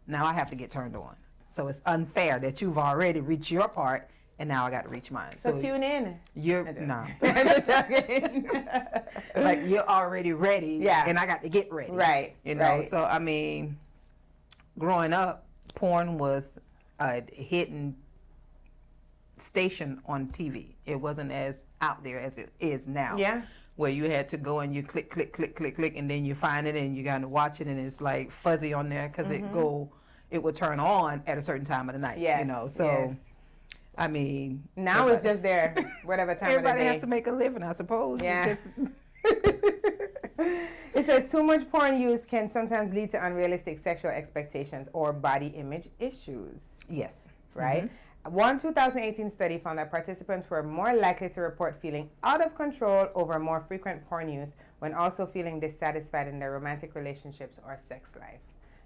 now I have to get turned on. So it's unfair that you've already reached your part and now I got to reach mine. So tune in. No. Like you're already ready, and I got to get ready. Right. You know, right. So I mean, growing up, porn was a hidden station on TV. It wasn't as out there as it is now. Yeah. Where you had to go and you click, click, click, click, click, and then you find it and you got to watch it and it's like fuzzy on there because it would turn on at a certain time of the night. Yes. You know, so. Yes. I mean, now it's just there, whatever time of the day. Everybody has to make a living, I suppose. Yeah. It says too much porn use can sometimes lead to unrealistic sexual expectations or body image issues. Yes. Right? One 2018 study found that participants were more likely to report feeling out of control over more frequent porn use when also feeling dissatisfied in their romantic relationships or sex life.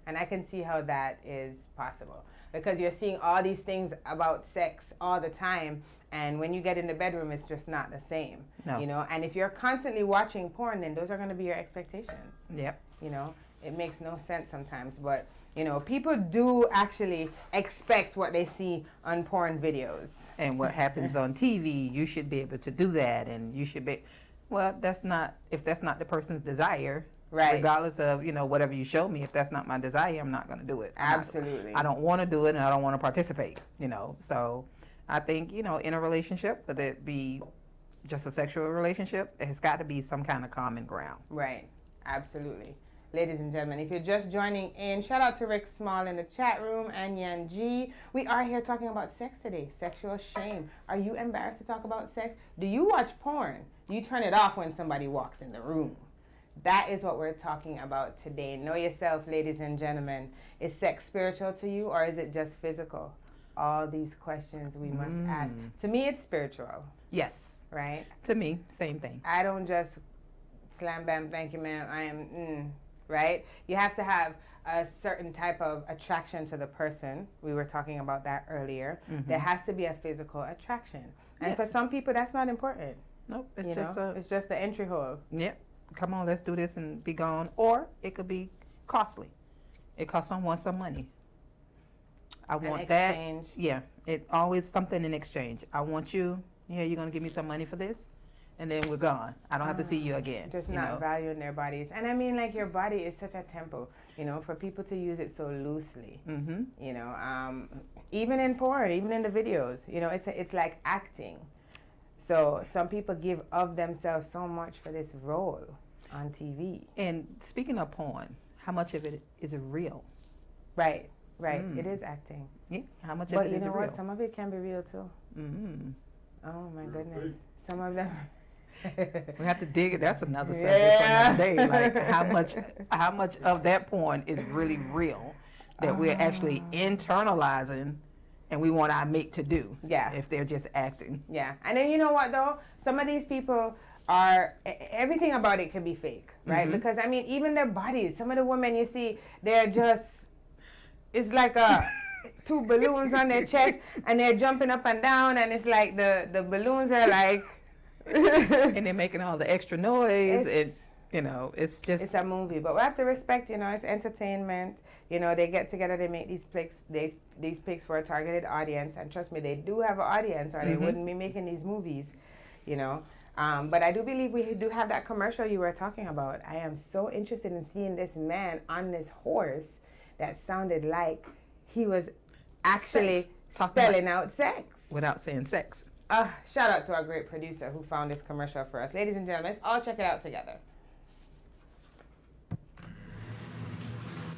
And I can see how that is possible. Because you're seeing all these things about sex all the time, and when you get in the bedroom, it's just not the same. No. You know, and if you're constantly watching porn, then those are going to be your expectations. Yep. You know, it makes no sense sometimes, but you know, people do actually expect what they see on porn videos. And what happens on TV, you should be able to do that, and you should be. Well, if that's not the person's desire. Right. Regardless of, you know, whatever you show me, if that's not my desire, I'm not going to do it. Absolutely. I don't want to do it and I don't want to participate, you know. So I think, you know, in a relationship, whether it be just a sexual relationship, it has got to be some kind of common ground. Right. Absolutely. Ladies and gentlemen, if you're just joining in, shout out to Rick Small in the chat room and Yan G. We are here talking about sex today, sexual shame. Are you embarrassed to talk about sex? Do you watch porn? Do you turn it off when somebody walks in the room? That is what we're talking about today. Know yourself, ladies and gentlemen. Is sex spiritual to you or is it just physical? All these questions we must ask. To me, it's spiritual. Yes. Right? To me, same thing. I don't just slam, bam, thank you, ma'am. I am, right? You have to have a certain type of attraction to the person. We were talking about that earlier. There has to be a physical attraction. And for some people, that's not important. Nope. It's just the entry hole. Yep. Come on, let's do this and be gone. Or it could be costly. It costs someone some money. I want that. Yeah, it always something in exchange. I want you. Yeah, you're gonna give me some money for this, and then we're gone. I don't have to see you again. Just not valuing their bodies. And I mean, like, your body is such a temple. You know, for people to use it so loosely. You know, even in porn, even in the videos. You know, it's like acting. So some people give of themselves so much for this role on TV. And speaking of porn, how much of it is real? Right. It is acting. Yeah. How much of it is real? But you know what? Some of it can be real too. Oh my goodness. Some of them. We have to dig it. That's another subject for another day. Like how much of that porn is really real that we're actually internalizing and we want our mate to do. Yeah. If they're just acting. Yeah. And then you know what though? Some of these people are, everything about it can be fake, right? Mhm. Because I mean, even their bodies, some of the women you see, they're just, it's like a two balloons on their chest and they're jumping up and down and it's like the balloons are like and they're making all the extra noise and you know, it's just, it's a movie. But we have to respect, you know, it's entertainment. You know, they get together, they make these picks for a targeted audience, and trust me, they do have an audience, or they wouldn't be making these movies, you know. But I do believe we do have that commercial you were talking about. I am so interested in seeing this man on this horse that sounded like he was actually spelling out sex. Without saying sex. Shout out to our great producer who found this commercial for us. Ladies and gentlemen, let's all check it out together.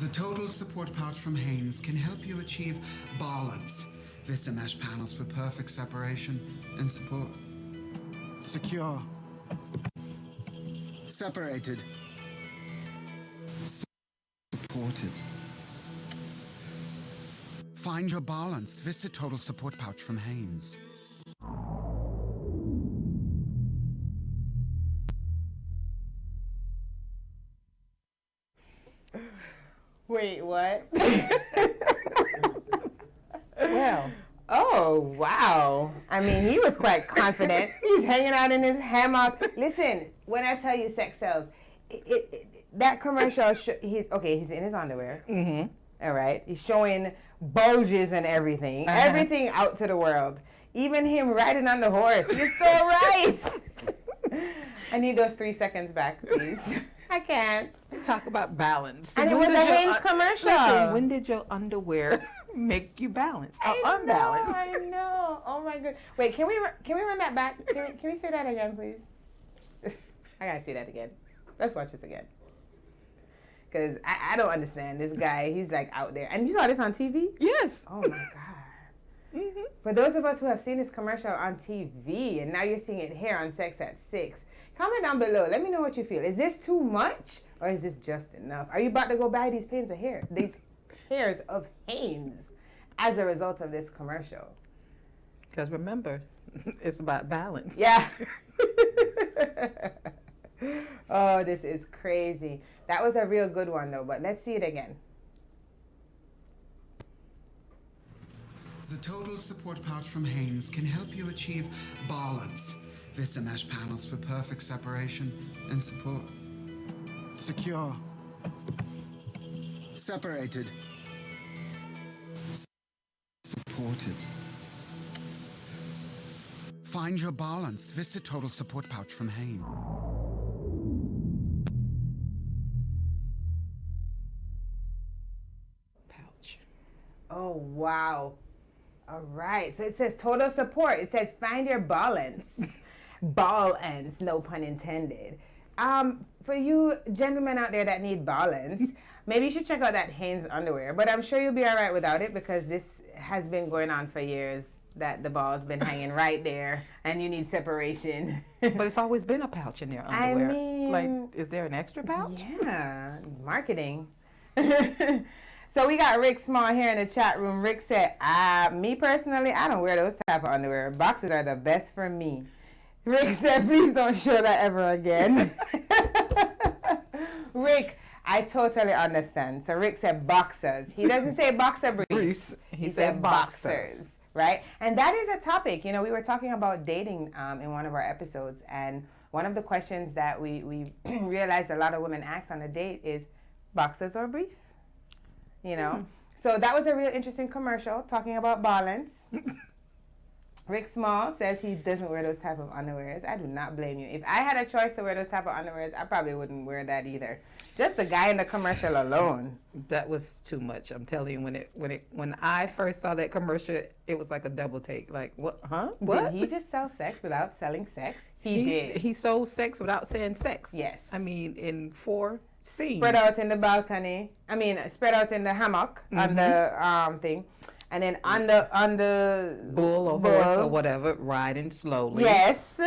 The total support pouch from Hanes can help you achieve balance. Vista mesh panels for perfect separation and support. Secure. Separated. Supported. Find your balance. Vista total support pouch from Hanes. Wait, what? Well. Oh, wow. I mean, he was quite confident. He's hanging out in his hammock. Listen, when I tell you sex sells, that commercial, he's in his underwear. Mm-hmm. All right. He's showing bulges and everything. Everything out to the world. Even him riding on the horse. You're so right. I need those 3 seconds back, please. I can't. Talk about balance. And it was a Hanes commercial. Listen, when did your underwear make you balanced or unbalanced? I know. Oh my goodness. Wait, can we run that back? Can we say that again, please? I gotta see that again. Let's watch this again. Because I don't understand this guy. He's like out there. And you saw this on TV? Yes. Oh my God. Mm-hmm. For those of us who have seen this commercial on TV and now you're seeing it here on Sex at 6, comment down below. Let me know what you feel. Is this too much or is this just enough? Are you about to go buy these pairs of Hanes as a result of this commercial? Because remember, it's about balance. Yeah. Oh, this is crazy. That was a real good one though, but let's see it again. The total support pouch from Hanes can help you achieve balance. Vista mesh panels for perfect separation and support. Secure. Separated. Supported. Find your balance. Vista total support pouch from Hanes. Pouch. Oh, wow. All right. So it says total support. It says find your balance. Ball ends, no pun intended. For you gentlemen out there that need balance, maybe you should check out that Hanes underwear. But I'm sure you'll be all right without it because this has been going on for years, that the ball's been hanging right there and you need separation. But it's always been a pouch in your underwear. I mean, like, is there an extra pouch? Yeah, marketing. So we got Rick Small here in the chat room. Rick said, me personally, I don't wear those type of underwear. Boxers are the best for me. Rick said, please don't show that ever again. Rick, I totally understand. So Rick said boxers. He doesn't say boxer briefs. He said boxers. Right? And that is a topic. You know, we were talking about dating in one of our episodes. And one of the questions that we realized a lot of women ask on a date is boxers or briefs? You know? So that was a real interesting commercial talking about balance. Rick Small says he doesn't wear those type of underwears. I do not blame you. If I had a choice to wear those type of underwears, I probably wouldn't wear that either. Just the guy in the commercial alone. That was too much. I'm telling you, when I first saw that commercial, it was like a double take. Like, what? Huh? What? Did he just sell sex without selling sex? He did. He sold sex without saying sex. Yes. I mean, in 4 scenes. Spread out in the balcony. I mean, spread out in the hammock on the thing. And then on the bull or horse or whatever, riding slowly. Yes,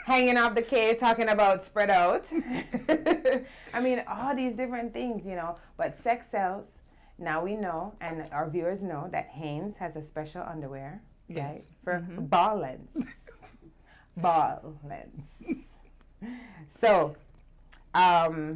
hanging off the cave, talking about spread out. I mean, all these different things, you know. But sex sells, Now we know, and our viewers know, that Hanes has a special underwear, Yes. right, for ball length. Ball length. So, all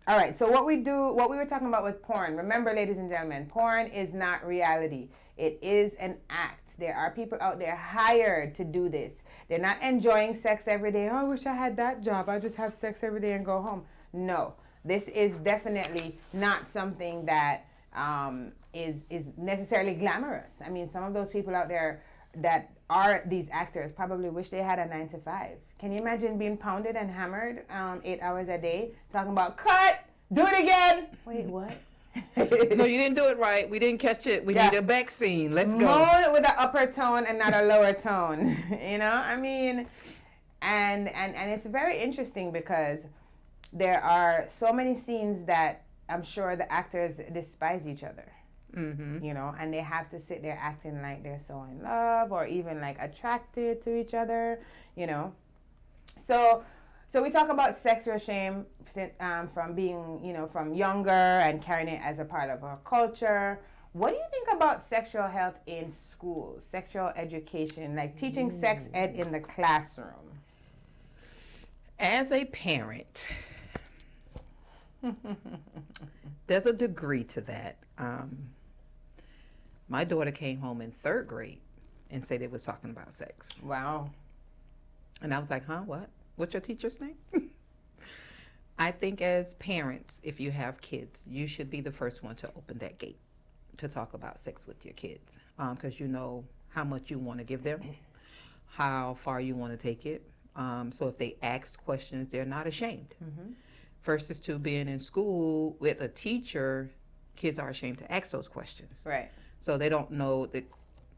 right. So what we were talking about with porn. Remember, ladies and gentlemen, porn is not reality. It is an act. There are people out there hired to do this. They're not enjoying sex every day. Oh, I wish I had that job. I just have sex every day and go home. No, this is definitely not something that is necessarily glamorous. I mean, some of those people out there that are these actors probably wish they had a 9 to 5. Can you imagine being pounded and hammered 8 hours a day, talking about cut, do it again? Wait, what? No, you didn't do it right. We didn't catch it. We need a back scene. Let's go. Moan with an upper tone and not a lower tone. You know, I mean, and it's very interesting because there are so many scenes that I'm sure the actors despise each other. You know, and they have to sit there acting like they're so in love or even like attracted to each other, you know. So we talk about sexual shame from being, you know, from younger and carrying it as a part of our culture. What do you think about sexual health in schools, sexual education, like teaching sex ed in the classroom? As a parent, there's a degree to that. My daughter came home in 3rd grade and said they was talking about sex. Wow. And I was like, huh, what? What's your teacher's name? I think as parents, if you have kids, you should be the first one to open that gate to talk about sex with your kids, because you know how much you want to give them, how far you want to take it. So if they ask questions, they're not ashamed. Versus to being in school with a teacher, kids are ashamed to ask those questions. Right. So they don't know that,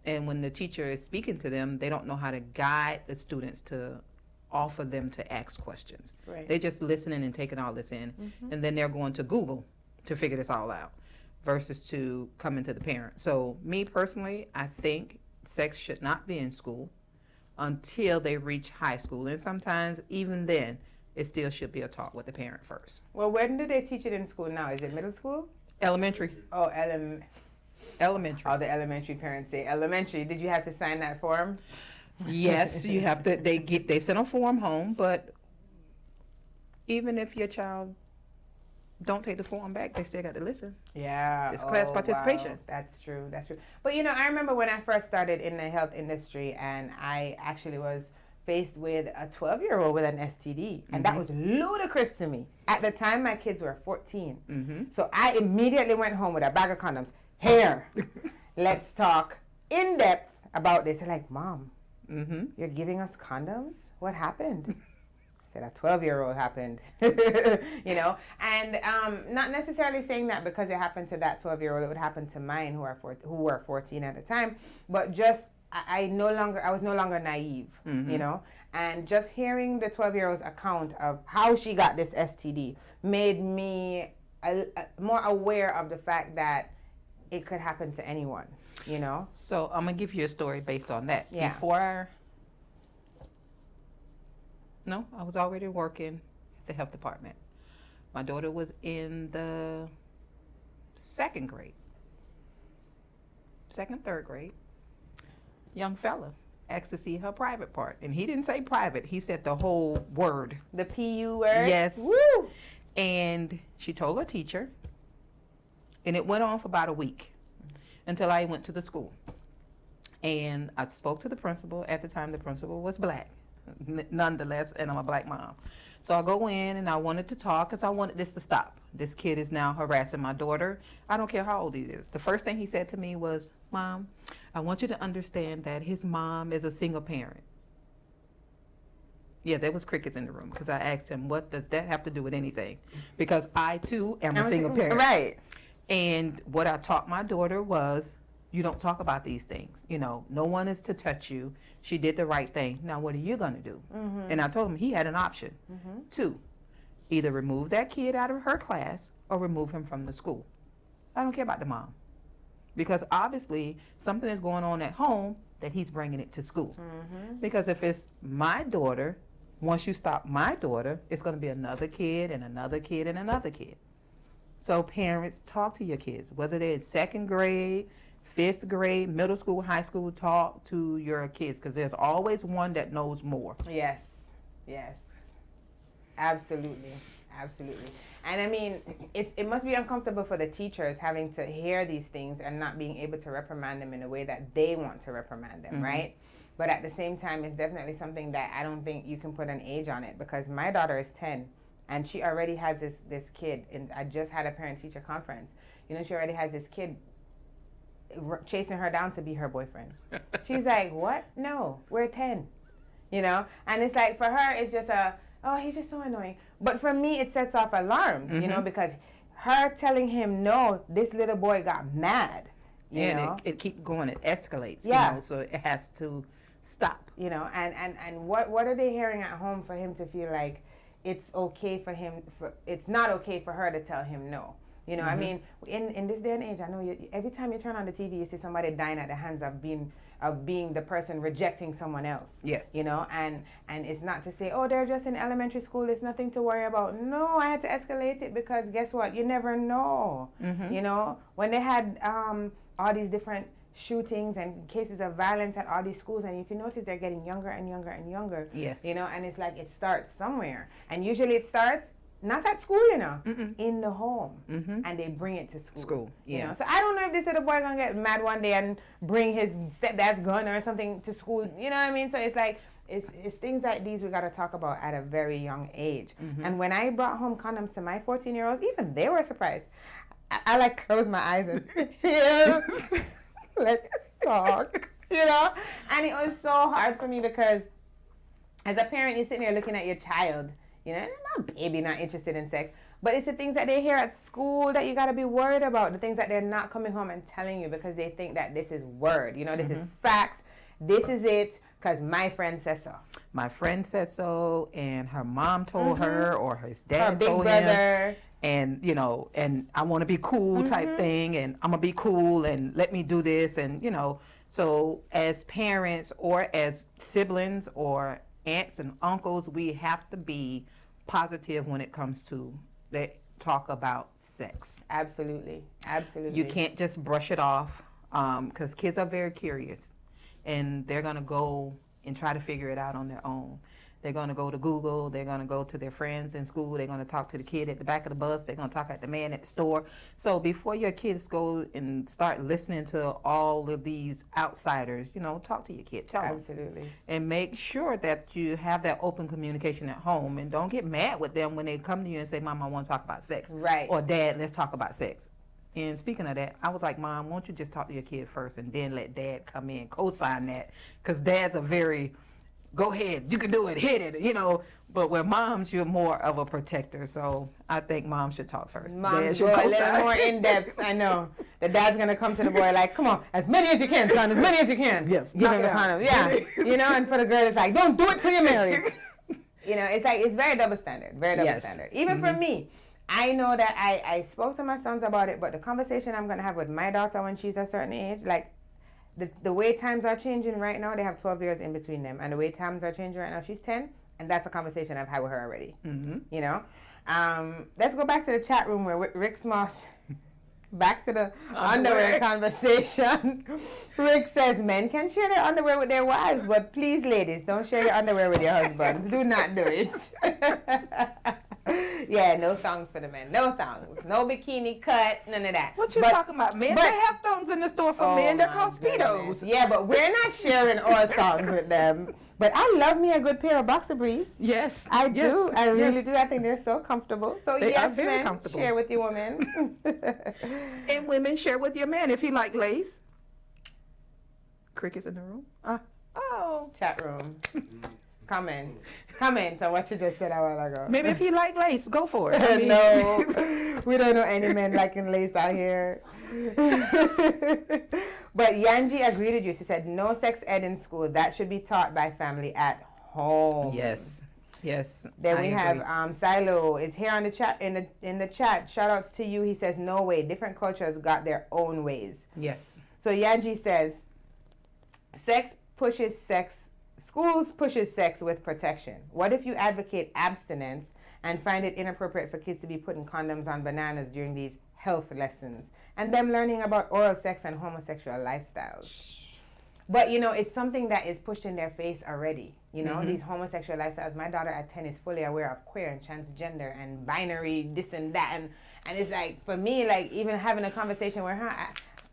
and when the teacher is speaking to them, they don't know how to guide the students to offer them to ask questions. Right. They're just listening and taking all this in, and then they're going to Google to figure this all out, versus to coming to the parent. So me personally, I think sex should not be in school until they reach high school, and sometimes even then, it still should be taught with the parent first. Well, when do they teach it in school now? Is it middle school? Elementary. Oh, elementary. All the elementary parents say elementary. Did you have to sign that form? Yes, you have to. They send a form home, but even if your child don't take the form back, they still got to listen. Yeah. It's class participation. Wow. That's true. That's true. But you know, I remember when I first started in the health industry, and I actually was faced with a 12-year-old with an STD, and that was ludicrous to me. At the time, my kids were 14. So I immediately went home with a bag of condoms. Here, let's talk in depth about this. They're like, Mom, you're giving us condoms? What happened? I said, a 12-year-old happened. You know, and not necessarily saying that because it happened to that 12-year-old, it would happen to mine who were 14 at the time, but just I was no longer naive, you know, and just hearing the 12-year-old's account of how she got this STD made me more aware of the fact that it could happen to anyone, you know. So I'm gonna give you a story based on that. Yeah. I was already working at the health department. My daughter was in the 2nd grade, 2nd, 3rd grade. Young fella asked to see her private part, and he didn't say private. He said the whole word. The PU word? Yes. Woo! And she told her teacher, and it went on for about a week until I went to the school. And I spoke to the principal. At the time, the principal was black, nonetheless, and I'm a black mom. So I go in, and I wanted to talk because I wanted this to stop. This kid is now harassing my daughter. I don't care how old he is. The first thing he said to me was, Mom, I want you to understand that his mom is a single parent. Yeah, there was crickets in the room because I asked him, what does that have to do with anything? Because I, too, am a single parent. Right. And what I taught my daughter was, you don't talk about these things. You know, no one is to touch you. She did the right thing. Now, what are you going to do? And I told him he had an option. 2, either remove that kid out of her class or remove him from the school. I don't care about the mom. Because obviously something is going on at home that he's bringing it to school. Because if it's my daughter, once you stop my daughter, it's going to be another kid and another kid and another kid. So parents, talk to your kids, whether they're in second grade, fifth grade, middle school, high school. Talk to your kids because there's always one that knows more. Yes, yes, absolutely, absolutely. And I mean, it must be uncomfortable for the teachers having to hear these things and not being able to reprimand them in a way that they want to reprimand them, right? But at the same time, it's definitely something that I don't think you can put an age on it, because my daughter is 10 and she already has this kid, and I just had a parent-teacher conference. You know, she already has this kid chasing her down to be her boyfriend. She's like, what? No, we're 10, you know? And it's like, for her, it's just oh, he's just so annoying. But for me, it sets off alarms, you know, because her telling him no, this little boy got mad, you know? It keeps going, it escalates, Yeah. you know, so it has to stop. You know, and what are they hearing at home for him to feel like it's okay for him, it's not okay for her to tell him no? You know, I mean, in this day and age, I know every time you turn on the TV, you see somebody dying at the hands of being the person rejecting someone else. Yes. You know, and it's not to say, oh, they're just in elementary school, there's nothing to worry about. No, I had to escalate it because guess what? You never know. You know, when they had all these different shootings and cases of violence at all these schools, and if you notice, they're getting younger and younger and younger. Yes. You know, and it's like it starts somewhere. And usually it starts not at school, you know, in the home, and they bring it to school. Yeah. You know? So I don't know if this little boy gonna get mad one day and bring his stepdad's gun or something to school. You know what I mean? So it's like it's things like these we gotta talk about at a very young age. And when I brought home condoms to my 14-year-olds, even they were surprised. I like close my eyes and yeah, let's talk. You know, and it was so hard for me because as a parent, you're sitting there looking at your child. You know, my baby not interested in sex, but it's the things that they hear at school that you got to be worried about, the things that they're not coming home and telling you because they think that this is word, you know, this is facts, this is it, because my friend says so. My friend said so, and her mom told her, or his dad Her big told brother. him. And, you know, and I want to be cool type thing, and I'm going to be cool, and let me do this, and, you know. So as parents or as siblings or aunts and uncles, we have to be positive when it comes to that talk about sex. Absolutely. Absolutely. You can't just brush it off, because kids are very curious, and they're going to go and try to figure it out on their own. They're going to go to Google. They're going to go to their friends in school. They're going to talk to the kid at the back of the bus. They're going to talk at the man at the store. So before your kids go and start listening to all of these outsiders, you know, talk to your kids. Tell them. Absolutely. And make sure that you have that open communication at home. And don't get mad with them when they come to you and say, Mom, I want to talk about sex. Right. Or Dad, let's talk about sex. And speaking of that, I was like, Mom, won't you just talk to your kid first and then let Dad come in, co-sign that? Because dads are very... go ahead, you can do it, hit it, you know. But with moms, you're more of a protector. So I think mom should talk first. Mom should go a little more in depth. I know. The dad's going to come to the boy like, come on, as many as you can, son, as many as you can. Yes. Give him the condom. Yeah. You know, and for the girl, it's like, don't do it till you're married. You know, it's like, it's very double standard. Very double standard. Even for me, I know that I spoke to my sons about it, but the conversation I'm going to have with my daughter when she's a certain age, like, the way times are changing right now, they have 12 years in between them. And the way times are changing right now, she's 10. And that's a conversation I've had with her already. You know? Let's go back to the chat room where Rick Smoss, back to the underwear conversation. Rick says, men can share their underwear with their wives, but please, ladies, don't share your underwear with your husbands. Do not do it. Yeah, no thongs for the men. No thongs. No bikini cut. None of that. What you talking about, men? They have thongs in the store for men. They're called Speedos. Yeah, but we're not sharing all thongs with them. But I love me a good pair of boxer briefs. Yes. I do. Yes. I really do. I think they're so comfortable. So They yes, are very men, comfortable. share with your women. And women, share with your man if he like lace. Crickets in the room. Oh. Chat room. Comment on what you just said a while ago. Maybe if he like lace, go for it. I mean, No, we don't know any men liking lace out here. But Yanji agreed with you. She said, no sex ed in school. That should be taught by family at home. Yes. Yes. Then I we agree. have Silo is here on the chat in the chat. Shout outs to you. He says, no way. Different cultures got their own ways. Yes. So Yanji says, schools pushes sex with protection. What if you advocate abstinence and find it inappropriate for kids to be putting condoms on bananas during these health lessons, and them learning about oral sex and homosexual lifestyles. But, you know, it's something that is pushed in their face already. You know, these homosexual lifestyles. My daughter at 10 is fully aware of queer and transgender and binary, this and that. And it's like, for me, like, even having a conversation with her,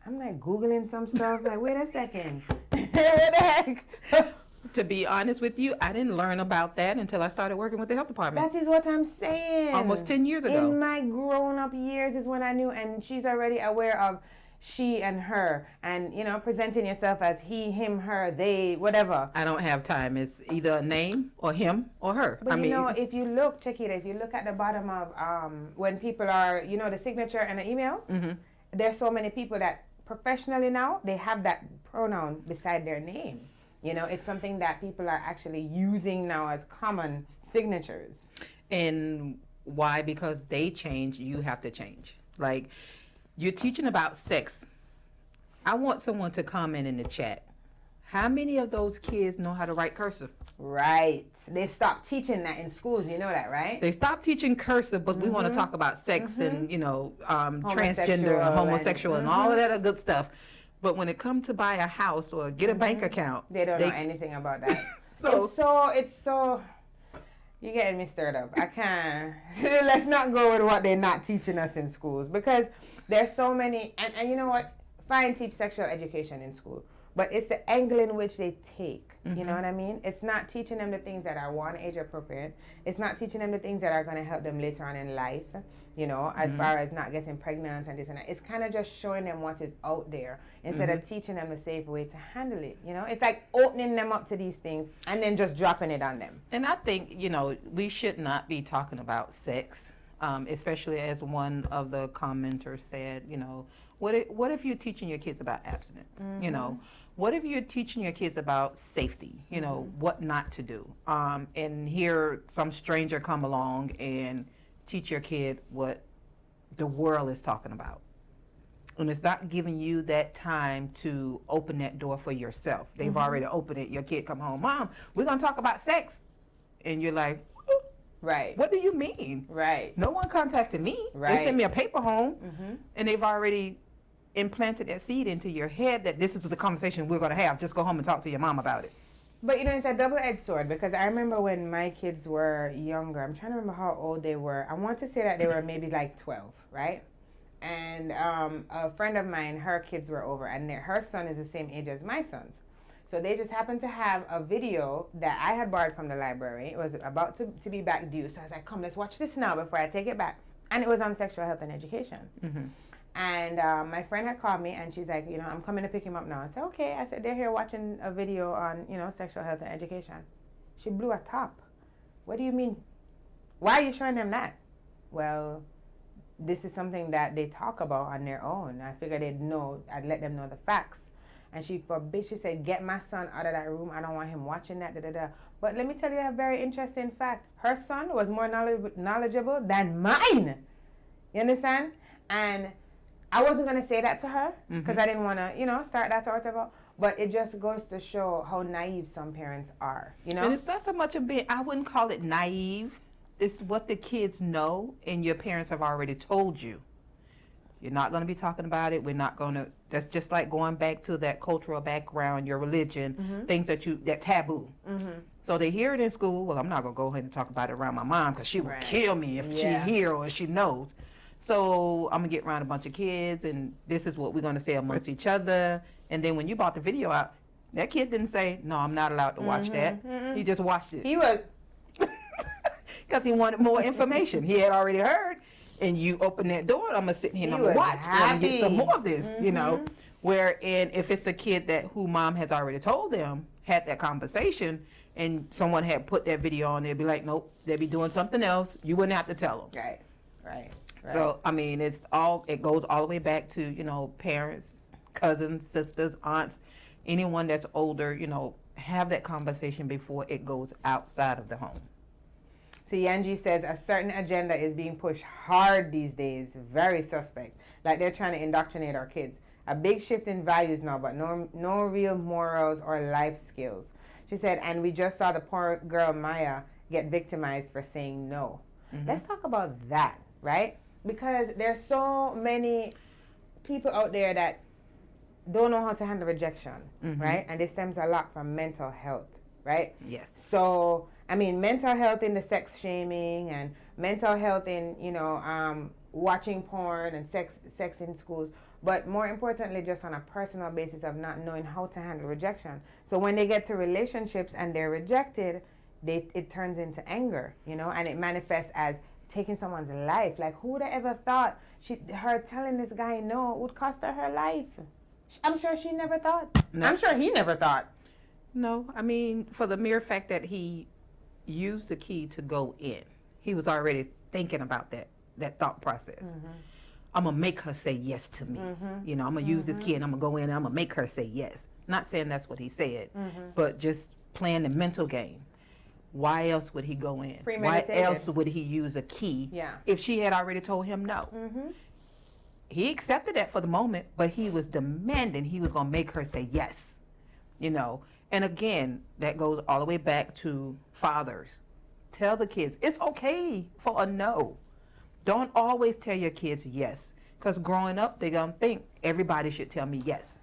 I'm like Googling some stuff. Like, wait a second. What the heck? To be honest with you, I didn't learn about that until I started working with the health department. That is what I'm saying. Almost 10 years ago. In my grown-up years is when I knew, and she's already aware of she and her, and, you know, presenting yourself as he, him, her, they, whatever. I don't have time. It's either a name or him or her. But you know, if you look, Chiquita, if you look at the bottom of when people are, you know, the signature and the email, there's so many people that professionally now, they have that pronoun beside their name. You know, it's something that people are actually using now as common signatures. And why? Because they change, you have to change. Like, you're teaching about sex. I want someone to comment in the chat. How many of those kids know how to write cursive? Right. They've stopped teaching that in schools. You know that, right? They stopped teaching cursive, but we want to talk about sex and, you know, transgender and homosexual and all of that other good stuff. But when it comes to buy a house or get a bank account, they don't know anything about that. It's so you're getting me stirred up. I can't. Let's not go with what they're not teaching us in schools, because there's so many. And you know what? Fine, teach sexual education in school, but it's the angle in which they take. You know what I mean? It's not teaching them the things that are one, age appropriate. It's not teaching them the things that are going to help them later on in life, you know, as far as not getting pregnant and this and that. It's kind of just showing them what is out there instead of teaching them the safe way to handle it, you know? It's like opening them up to these things and then just dropping it on them. And I think, you know, we should not be talking about sex, especially as one of the commenters said, you know, what if you're teaching your kids about abstinence, you know? What if you're teaching your kids about safety, you know, what not to do? And here some stranger come along and teach your kid what the world is talking about. And it's not giving you that time to open that door for yourself. They've already opened it. Your kid come home, Mom, we're going to talk about sex. And you're like, right. What do you mean? Right. No one contacted me. Right. They sent me a paper home, and they've already implanted that seed into your head that this is the conversation we're going to have. Just go home and talk to your mom about it. But, you know, it's a double-edged sword, because I remember when my kids were younger, I'm trying to remember how old they were. I want to say that they were maybe like 12, right? And a friend of mine, her kids were over, and her son is the same age as my son's. So they just happened to have a video that I had borrowed from the library. It was about to be back due. So I was like, come, let's watch this now before I take it back. And it was on sexual health and education. And my friend had called me, and she's like, you know, I'm coming to pick him up now. I said, okay. I said, they're here watching a video on, you know, sexual health and education. She blew a top. What do you mean? Why are you showing them that? Well, this is something that they talk about on their own. I figured I'd let them know the facts. And she said, get my son out of that room. I don't want him watching that, But let me tell you a very interesting fact. Her son was more knowledgeable than mine. You understand? And I wasn't going to say that to her because I didn't want to, you know, start that or whatever. But it just goes to show how naive some parents are, you know? And it's not so much of being, I wouldn't call it naive. It's what the kids know, and your parents have already told you. You're not going to be talking about it. We're not going to, that's just like going back to that cultural background, your religion, things that taboo. So they hear it in school. Well, I'm not going to go ahead and talk about it around my mom because she will kill me if she hears or if she knows. So I'm going to get around a bunch of kids, and this is what we're going to say amongst each other. And then when you brought the video out, that kid didn't say, no, I'm not allowed to watch that. He just watched it. He was. Because he wanted more information. He had already heard. And you open that door, I'm going to sit here and I'm going to watch. I'm going to get some more of this, you know. Wherein if it's a kid who mom has already told them, had that conversation, and someone had put that video on, they'd be like, nope, they'd be doing something else. You wouldn't have to tell them. Right. So, I mean, it goes all the way back to, you know, parents, cousins, sisters, aunts, anyone that's older, you know, have that conversation before it goes outside of the home. See, Angie says a certain agenda is being pushed hard these days. Very suspect. Like they're trying to indoctrinate our kids. A big shift in values now, but no real morals or life skills. She said, and we just saw the poor girl Maya get victimized for saying no. Let's talk about that, right? Because there's so many people out there that don't know how to handle rejection, right? And this stems a lot from mental health, right? Yes. So, I mean, mental health in the sex shaming and mental health in, you know, watching porn and sex in schools, but more importantly, just on a personal basis of not knowing how to handle rejection. So when they get to relationships and they're rejected, it turns into anger, you know, and it manifests as taking someone's life. Like, who would have ever thought her telling this guy no would cost her life? I'm sure she never thought. No. I'm sure he never thought. No, I mean, for the mere fact that he used the key to go in, he was already thinking about that thought process. I'm going to make her say yes to me. You know, I'm going to use this key and I'm going to go in and I'm going to make her say yes. Not saying that's what he said, but just playing the mental game. Why else would he go in? Why else would he use a key if she had already told him no? He accepted that for the moment, but he was demanding he was going to make her say yes, you know. And again, that goes all the way back to fathers. Tell the kids, it's okay for a no. Don't always tell your kids yes, because growing up, they're going to think everybody should tell me yes.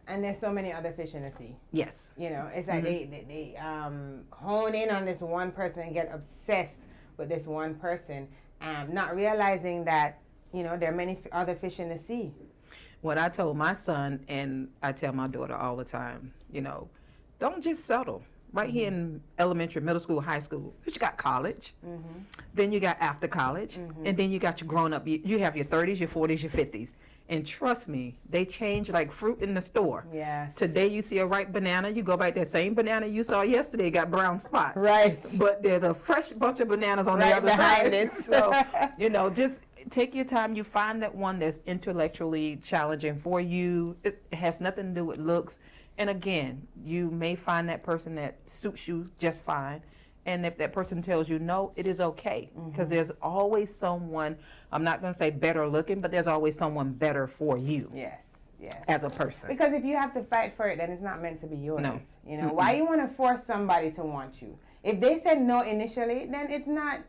And there's so many other fish in the sea. Yes. You know, it's like they hone in on this one person and get obsessed with this one person, not realizing that, you know, there are many other fish in the sea. What I told my son, and I tell my daughter all the time, you know, don't just settle. Right here in elementary, middle school, high school, you got college, then you got after college, and then you got your grown up. You have your 30s, your 40s, your 50s. And trust me, they change like fruit in the store. Yeah. Today you see a ripe banana, you go back, that same banana you saw yesterday got brown spots. Right. But there's a fresh bunch of bananas on the other behind side. it. So, you know, just take your time. You find that one that's intellectually challenging for you. It has nothing to do with looks. And again, you may find that person that suits you just fine. And if that person tells you no, it is okay. Because there's always someone, I'm not going to say better looking, but there's always someone better for you. Yes. As a person. Because if you have to fight for it, then it's not meant to be yours. No. You know, why you want to force somebody to want you? If they said no initially, then it's not.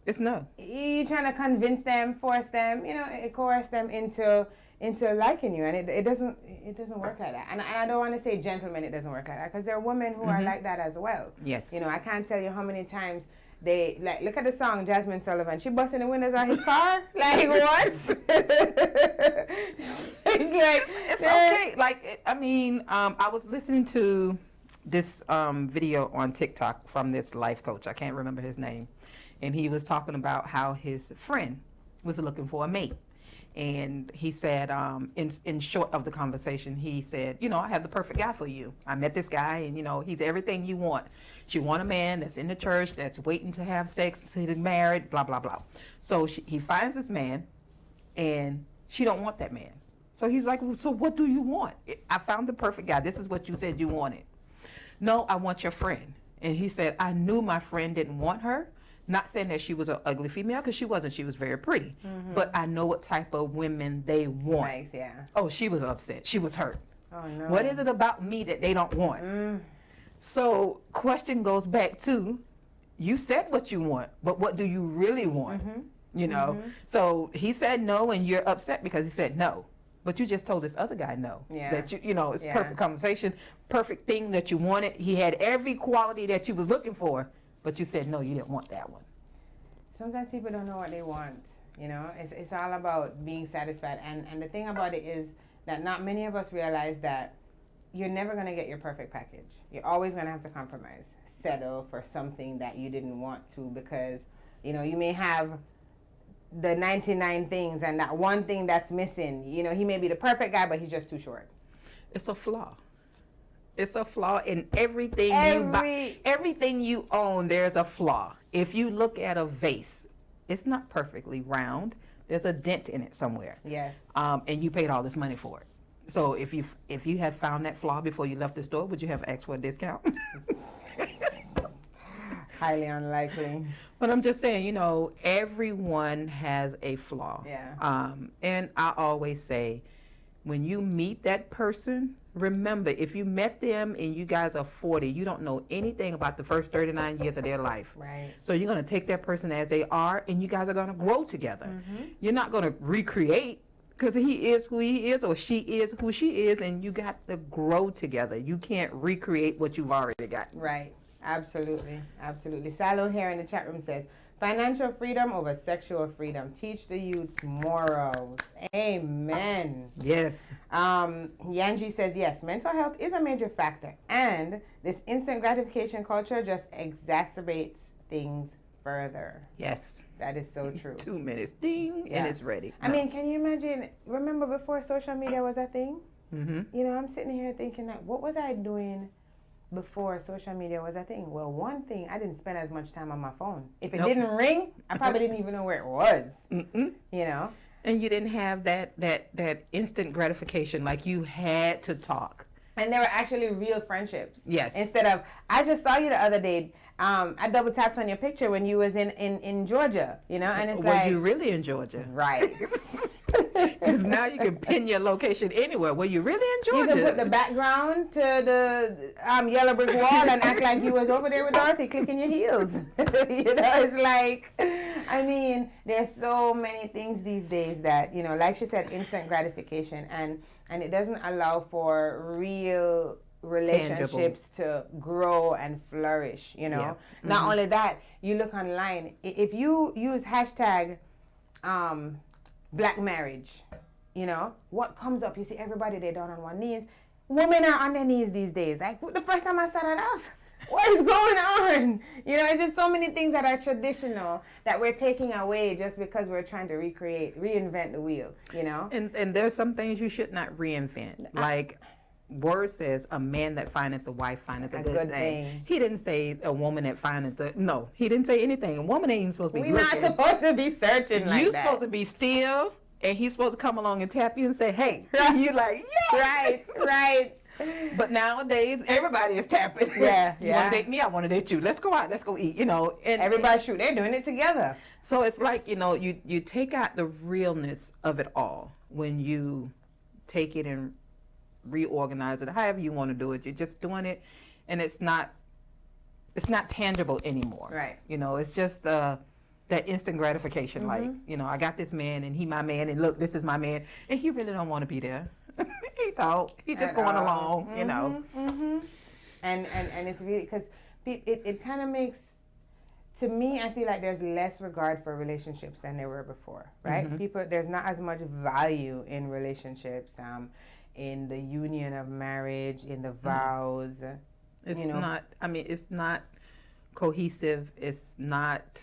It's no. You're trying to convince them, force them, you know, coerce them into liking you, and it doesn't work like that. And I don't want to say gentlemen, it doesn't work like that, because there are women who are like that as well. Yes. You know, I can't tell you how many times they, like, look at the song Jasmine Sullivan. She busting the windows on his car. Like, what? It's like, it's okay. Like, I mean, I was listening to this video on TikTok from this life coach. I can't remember his name, and he was talking about how his friend was looking for a mate. And he said, in short of the conversation, he said, you know, I have the perfect guy for you. I met this guy, and, you know, he's everything you want. You want a man that's in the church, that's waiting to have sex, he's married, blah, blah, blah. So he finds this man, and she don't want that man. So he's like, well, so what do you want? I found the perfect guy. This is what you said you wanted. No, I want your friend. And he said, I knew my friend didn't want her. Not saying that she was an ugly female, because she wasn't. She was very pretty. But I know what type of women they want. Nice, yeah. Oh, she was upset. She was hurt. Oh, no. What is it about me that they don't want? So question goes back to, you said what you want, but what do you really want? You know? So he said no, and you're upset because he said no. But you just told this other guy no. Yeah. That you know, it's perfect conversation, perfect thing that you wanted. He had every quality that you was looking for. But you said, no, you didn't want that one. Sometimes people don't know what they want. You know, it's all about being satisfied. And the thing about it is that not many of us realize that you're never going to get your perfect package. You're always going to have to compromise, settle for something that you didn't want to, because, you know, you may have the 99 things and that one thing that's missing. You know, he may be the perfect guy, but he's just too short. It's a flaw. It's a flaw in everything you buy. Everything you own, there's a flaw. If you look at a vase, it's not perfectly round. There's a dent in it somewhere. Yes. And you paid all this money for it. So if you had found that flaw before you left the store, would you have asked for a discount? Highly unlikely. But I'm just saying, you know, everyone has a flaw. Yeah. And I always say, when you meet that person, remember, if you met them and you guys are 40, you don't know anything about the first 39 years of their life. Right. So you're going to take that person as they are, and you guys are going to grow together. You're not going to recreate, because he is who he is or she is who she is, and you got to grow together. You can't recreate what you've already got. Right. Absolutely. Absolutely. Salo here in the chat room says, financial freedom over sexual freedom. Teach the youth morals. Amen. Yes. Yanji says, yes, mental health is a major factor. And this instant gratification culture just exacerbates things further. Yes. That is so true. 2 minutes, ding, and it's ready. I mean, can you imagine, remember before social media was a thing? You know, I'm sitting here thinking that, what was I doing before social media was a thing? Well, one thing, I didn't spend as much time on my phone. If it didn't ring, I probably didn't even know where it was. You know? And you didn't have that instant gratification, like you had to talk. And they were actually real friendships. Yes. Instead of, I just saw you the other day, I double tapped on your picture when you was in Georgia, you know? And it's Were you really in Georgia? Right. Because now you can pin your location anywhere. Were you really in Georgia? You can put the background to the yellow brick wall and act like you was over there with Dorothy clicking your heels. You know, it's like, I mean, there's so many things these days that, you know, like she said, instant gratification, and it doesn't allow for real relationships to grow and flourish, you know. Yeah. Not only that, you look online, if you use hashtag black marriage, you know, what comes up? You see everybody, they down on one knees. Women are on their knees these days. Like, the first time I saw that, I was, what is going on? You know, it's just so many things that are traditional that we're taking away just because we're trying to reinvent the wheel, you know? And there's some things you should not reinvent. Like, word says, a man that findeth a wife findeth a good thing. He didn't say a woman that findeth the, no, he didn't say anything. A woman ain't even supposed to be looking. We're not supposed to be searching like You're that. supposed to be still, and he's supposed to come along and tap you and say, hey. You're like, yes. Right. But nowadays, everybody is tapping. Yeah, You want to date me? I want to date you. Let's go out. Let's go eat, you know. And everybody, shoot, they're doing it together. So it's like, you know, you take out the realness of it all when you take it and reorganize it, however you want to do it. You're just doing it, and it's not tangible anymore. Right. You know, it's just that instant gratification. Like, you know, I got this man, and he my man, and look, this is my man, and he really don't want to be there. He thought he's just going along, you know. And it's really because it kind of makes, to me, I feel like there's less regard for relationships than there were before, right? People, there's not as much value in relationships, in the union of marriage, in the vows. It's you know? not, I mean, it's not cohesive. It's not,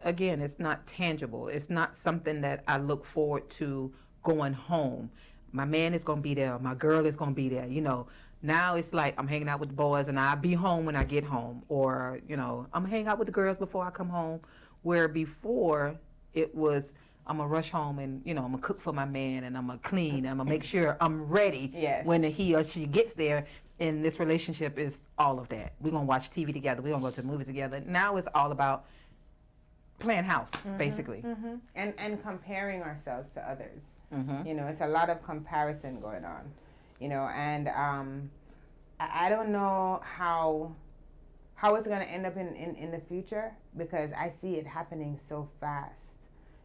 again, it's not tangible. It's not something that I look forward to going home. My man is going to be there. My girl is going to be there. You know, now it's like I'm hanging out with the boys and I'll be home when I get home. Or, you know, I'm going to hang out with the girls before I come home. Where before it was, I'm going to rush home and, you know, I'm going to cook for my man and I'm going to clean. I'm going to make sure I'm ready when he or she gets there. And this relationship is all of that. We're going to watch TV together. We're going to go to the movies together. Now it's all about playing house, basically. And comparing ourselves to others. You know, it's a lot of comparison going on. You know, and I don't know how it's going to end up in the future, because I see it happening so fast.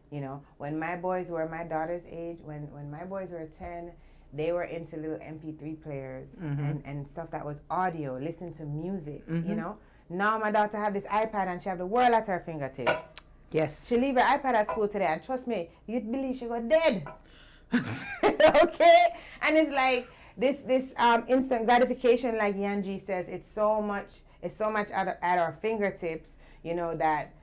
You know, when my boys were my daughter's age, when my boys were 10, they were into little MP3 players and stuff that was audio, listening to music, you know. Now my daughter have this iPad and she have the world at her fingertips. Yes. She leave her iPad at school today, and trust me, you'd believe she got dead. Okay? And it's like this instant gratification, like Yanji says, it's so much at our fingertips, you know, that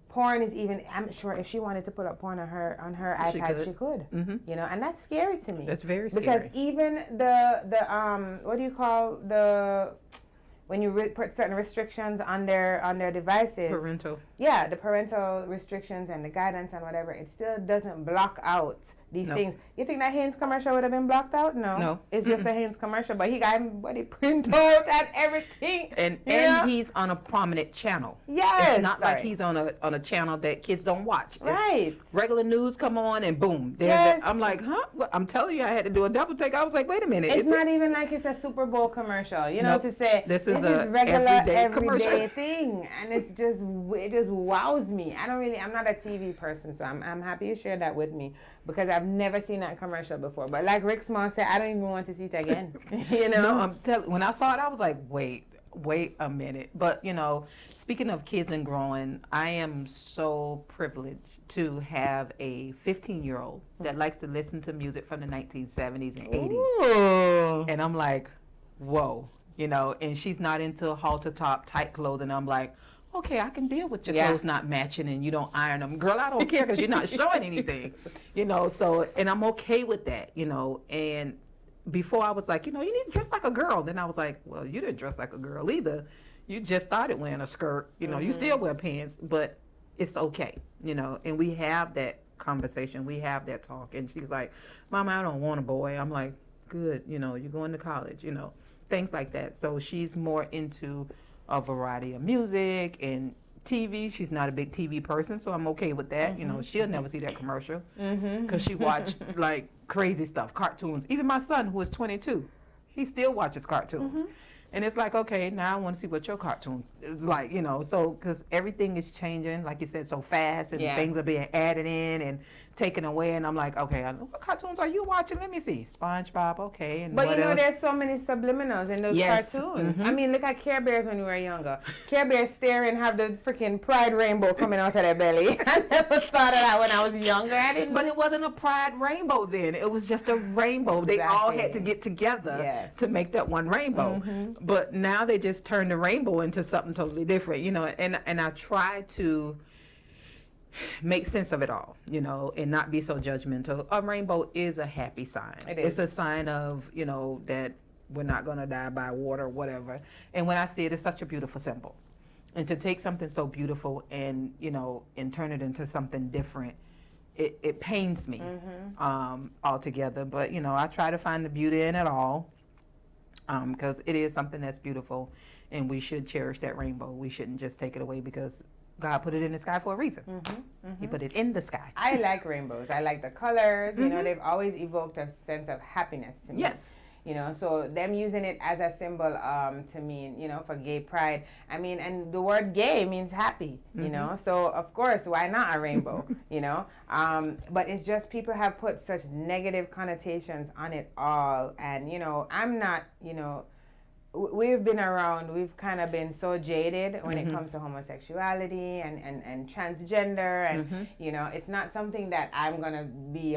porn is even, I'm sure if she wanted to put up porn on her iPad, she could. You know, and that's scary to me. That's very scary. Because even the what do you call when you put certain restrictions on their devices? Parental. Yeah, the parental restrictions and the guidance and whatever, it still doesn't block out these Nope. things. You think that Haynes commercial would have been blocked out? No. No. It's just a Haynes commercial, but he got everybody print out and everything. And Yeah. he's on a prominent channel. Yes. It's not like Sorry. he's on a channel that kids don't watch. It's Right. regular news come on and boom. Yes. I'm like, huh? Well, I'm telling you, I had to do a double take. I was like, wait a minute. It's not even like it's a Super Bowl commercial, you know, Nope. to say This is a regular everyday commercial. everyday thing, and it just wows me. I'm not a TV person, so I'm happy you shared that with me because I've never seen that commercial before. But like Rick Small said, I don't even want to see it again. You know, No, I'm telling. When I saw it, I was like, wait a minute. But you know, speaking of kids and growing, I am so privileged to have a 15-year-old that likes to listen to music from the 1970s and 80s. Ooh. And I'm like, whoa, you know, and she's not into halter top tight clothing. I'm like, okay, I can deal with your Yeah. clothes not matching and you don't iron them. Girl, I don't care because you're not showing anything, you know, so, and I'm okay with that, you know, and before I was like, you know, you need to dress like a girl. Then I was like, well, you didn't dress like a girl either. You just started wearing a skirt, you know, you still wear pants, but it's okay, you know, and we have that conversation, we have that talk, and she's like, Mama, I don't want a boy. I'm like, good, you know, you're going to college, you know, things like that. So she's more into a variety of music and TV. She's not a big TV person, so I'm okay with that. You know, she'll never see that commercial because she watched like crazy stuff, cartoons. Even my son, who is 22, he still watches cartoons. And it's like, okay, now I want to see what your cartoon is like, you know, so because everything is changing, like you said, so fast, and things are being added in and taken away, and I'm like, okay, what cartoons are you watching? Let me see. SpongeBob, okay, and But what you know, else? there's so many subliminals in those Yes. cartoons. I mean, look at Care Bears when we were younger. Care Bears stare and have the freaking pride rainbow coming out of their belly. I never thought of that when I was younger. I didn't. But it wasn't a pride rainbow then. It was just a rainbow. They all had to Exactly. get together Yes. to make that one rainbow. But now they just turned the rainbow into something totally different, you know. And I try to make sense of it all, you know, and not be so judgmental. A rainbow is a happy sign. It It's is. a sign of, you know, that we're not going to die by water or whatever. And when I see it, it's such a beautiful symbol. And to take something so beautiful and, you know, and turn it into something different, it pains me altogether. But, you know, I try to find the beauty in it all because it is something that's beautiful, and we should cherish that rainbow. We shouldn't just take it away because God put it in the sky for a reason. He put it in the sky. I like rainbows. I like the colors. You know, they've always evoked a sense of happiness to me. Yes. You know, so them using it as a symbol to mean, you know, for gay pride. I mean, and the word gay means happy, you know. So, of course, why not a rainbow, you know? But it's just people have put such negative connotations on it all. And, you know, I'm not, you know, we've been around, we've kind of been so jaded when it comes to homosexuality and transgender, and you know, it's not something that I'm gonna be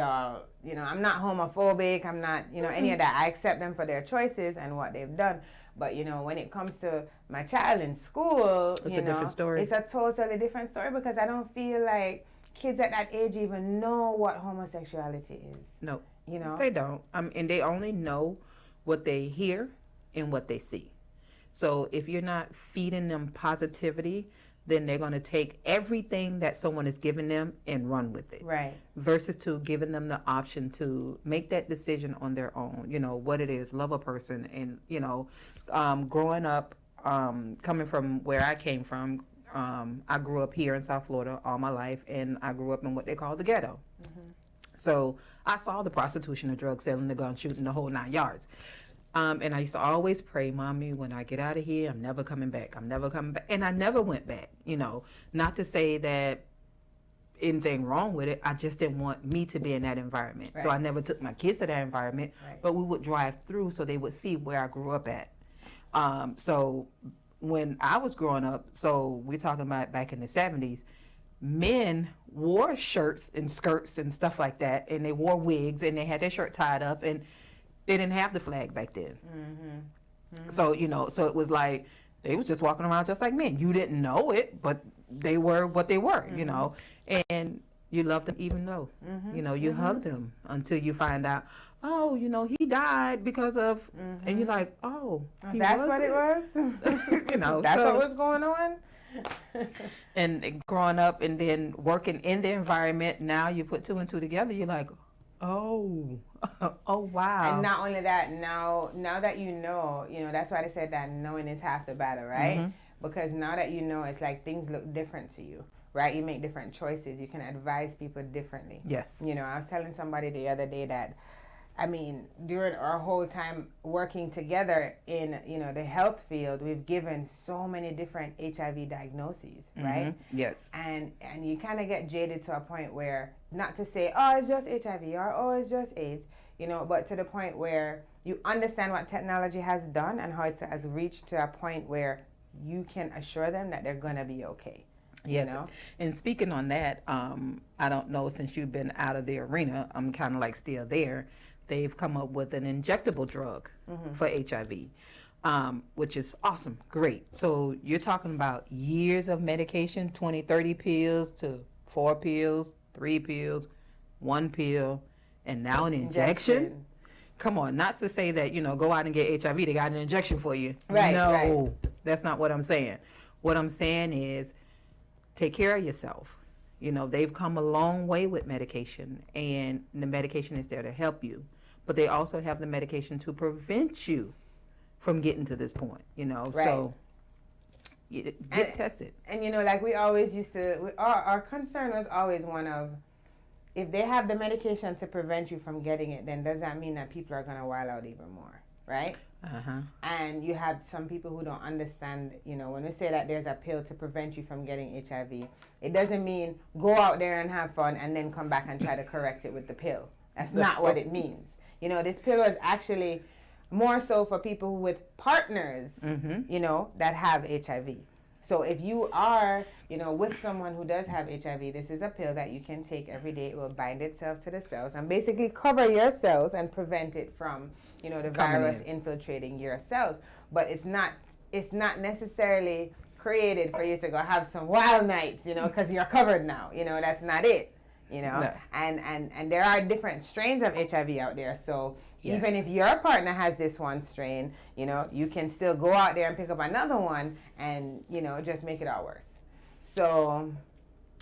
you know, I'm not homophobic, I'm not, you know, any of that. I accept them for their choices and what they've done. But you know, when it comes to my child in school, It's you a know, different story. it's a totally different story because I don't feel like kids at that age even know what homosexuality is. No, you know, they don't. And they only know what they hear and what they see. So if you're not feeding them positivity, then they're going to take everything that someone is giving them and run with it. Right. Versus to giving them the option to make that decision on their own, you know, what it is, love a person. And, you know, growing up, coming from where I came from, I grew up here in South Florida all my life, and I grew up in what they call the ghetto. So I saw the prostitution, the drug selling, the gun shooting, the whole 9 yards. And I used to always pray, Mommy, when I get out of here, I'm never coming back. I'm never coming back. And I never went back, you know, not to say that anything wrong with it. I just didn't want me to be in that environment. So I never took my kids to that environment, but we would drive through so they would see where I grew up at. So when I was growing up, so we're talking about back in the 70s, men wore shirts and skirts and stuff like that, and they wore wigs, and they had their shirt tied up, and they didn't have the flag back then. So, you know, so it was like they was just walking around just like men. You didn't know it, but they were what they were, you know. And you loved them even though, you know, you hugged them until you find out, oh, you know, he died because of, and you're like, oh, that's what it was? You know. That's so, what was going on? and growing up and then working in the environment, now you put two and two together, you're like, Oh, oh wow. And not only that, now that you know, that's why they said that knowing is half the battle, right? Mhm. Because now that you know, it's like things look different to you, right? You make different choices. You can advise people differently. Yes. I was telling somebody the other day that, I mean, during our whole time working together in, the health field, we've given so many different HIV diagnoses, right? Yes. And you kind of get jaded to a point where, not to say, oh, it's just HIV or oh, it's just AIDS, but to the point where you understand what technology has done and how it has reached to a point where you can assure them that they're going to be okay. Yes. And speaking on that, I don't know, since you've been out of the arena, I'm kind of like still there. They've come up with an injectable drug for HIV, which is awesome. Great. So you're talking about years of medication, 20, 30 pills to 4 pills, 3 pills, 1 pill, and now an injection? Come on, not to say that, go out and get HIV, they got an injection for you. Right, no, right. That's not what I'm saying. What I'm saying is take care of yourself. They've come a long way with medication, and the medication is there to help you. But they also have the medication to prevent you from getting to this point, Right. So get tested. And, like we always used to, our concern was always one of, if they have the medication to prevent you from getting it, then does that mean that people are going to wild out even more, right? And you have some people who don't understand, when we say that there's a pill to prevent you from getting HIV, it doesn't mean go out there and have fun and then come back and try to correct it with the pill. That's not what it means. This pill is actually more so for people with partners, that have HIV. So if you are, with someone who does have HIV, this is a pill that you can take every day. It will bind itself to the cells and basically cover your cells and prevent it from, the virus infiltrating your cells. But it's not necessarily created for you to go have some wild nights, because you're covered now. That's not it. No. And there are different strains of HIV out there. So Yes. even if your partner has this one strain, you can still go out there and pick up another one and, just make it all worse. So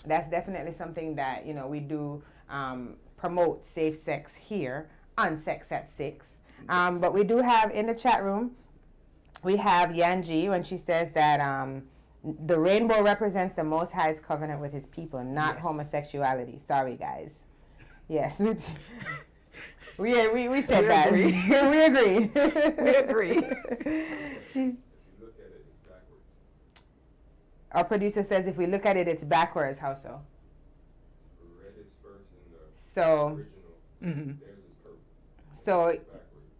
that's definitely something that, we do promote safe sex here on Sex at 6. But we do have in the chat room, we have Yanji when she says that the rainbow represents the Most High's covenant with his people, not homosexuality. Sorry, guys. Yes, we said that. Agree. We agree. We agree. Our producer says if we look at it, it's backwards. How so? Red is first in the So, original. Theirs is purple. So,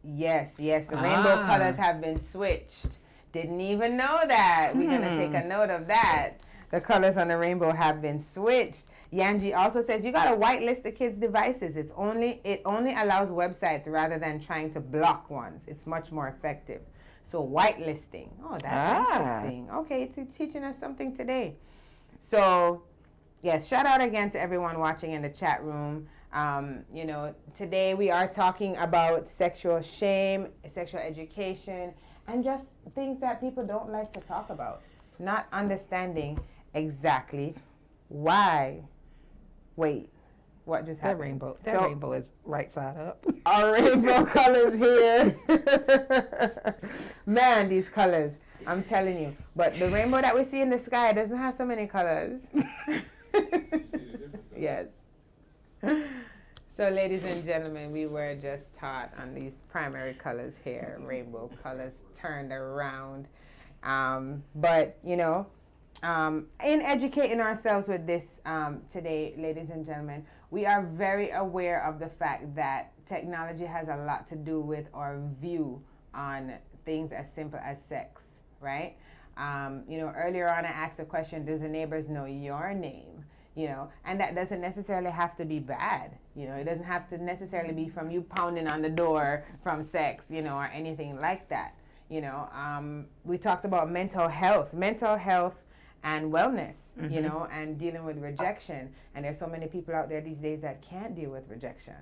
yes, the rainbow colors have been switched. Didn't even know that. We're going to take a note of that. The colors on the rainbow have been switched. Yanji also says you got to whitelist the kids' devices. It only allows websites rather than trying to block ones. It's much more effective. So whitelisting. Oh, that's interesting. Okay, teaching us something today. So, yes, shout out again to everyone watching in the chat room. Today we are talking about sexual shame, sexual education, and just things that people don't like to talk about. Not understanding exactly why. Wait, what just happened? That rainbow is right side up. Our rainbow colors here. Man, these colors. I'm telling you. But the rainbow that we see in the sky doesn't have so many colors. Yes. So, ladies and gentlemen, we were just taught on these primary colors here, rainbow colors turned around. But, in educating ourselves with this today, ladies and gentlemen, we are very aware of the fact that technology has a lot to do with our view on things as simple as sex, right? Earlier on I asked the question, do the neighbors know your name? And that doesn't necessarily have to be bad. It doesn't have to necessarily be from you pounding on the door from sex, or anything like that. We talked about mental health and wellness, and dealing with rejection. And there's so many people out there these days that can't deal with rejection,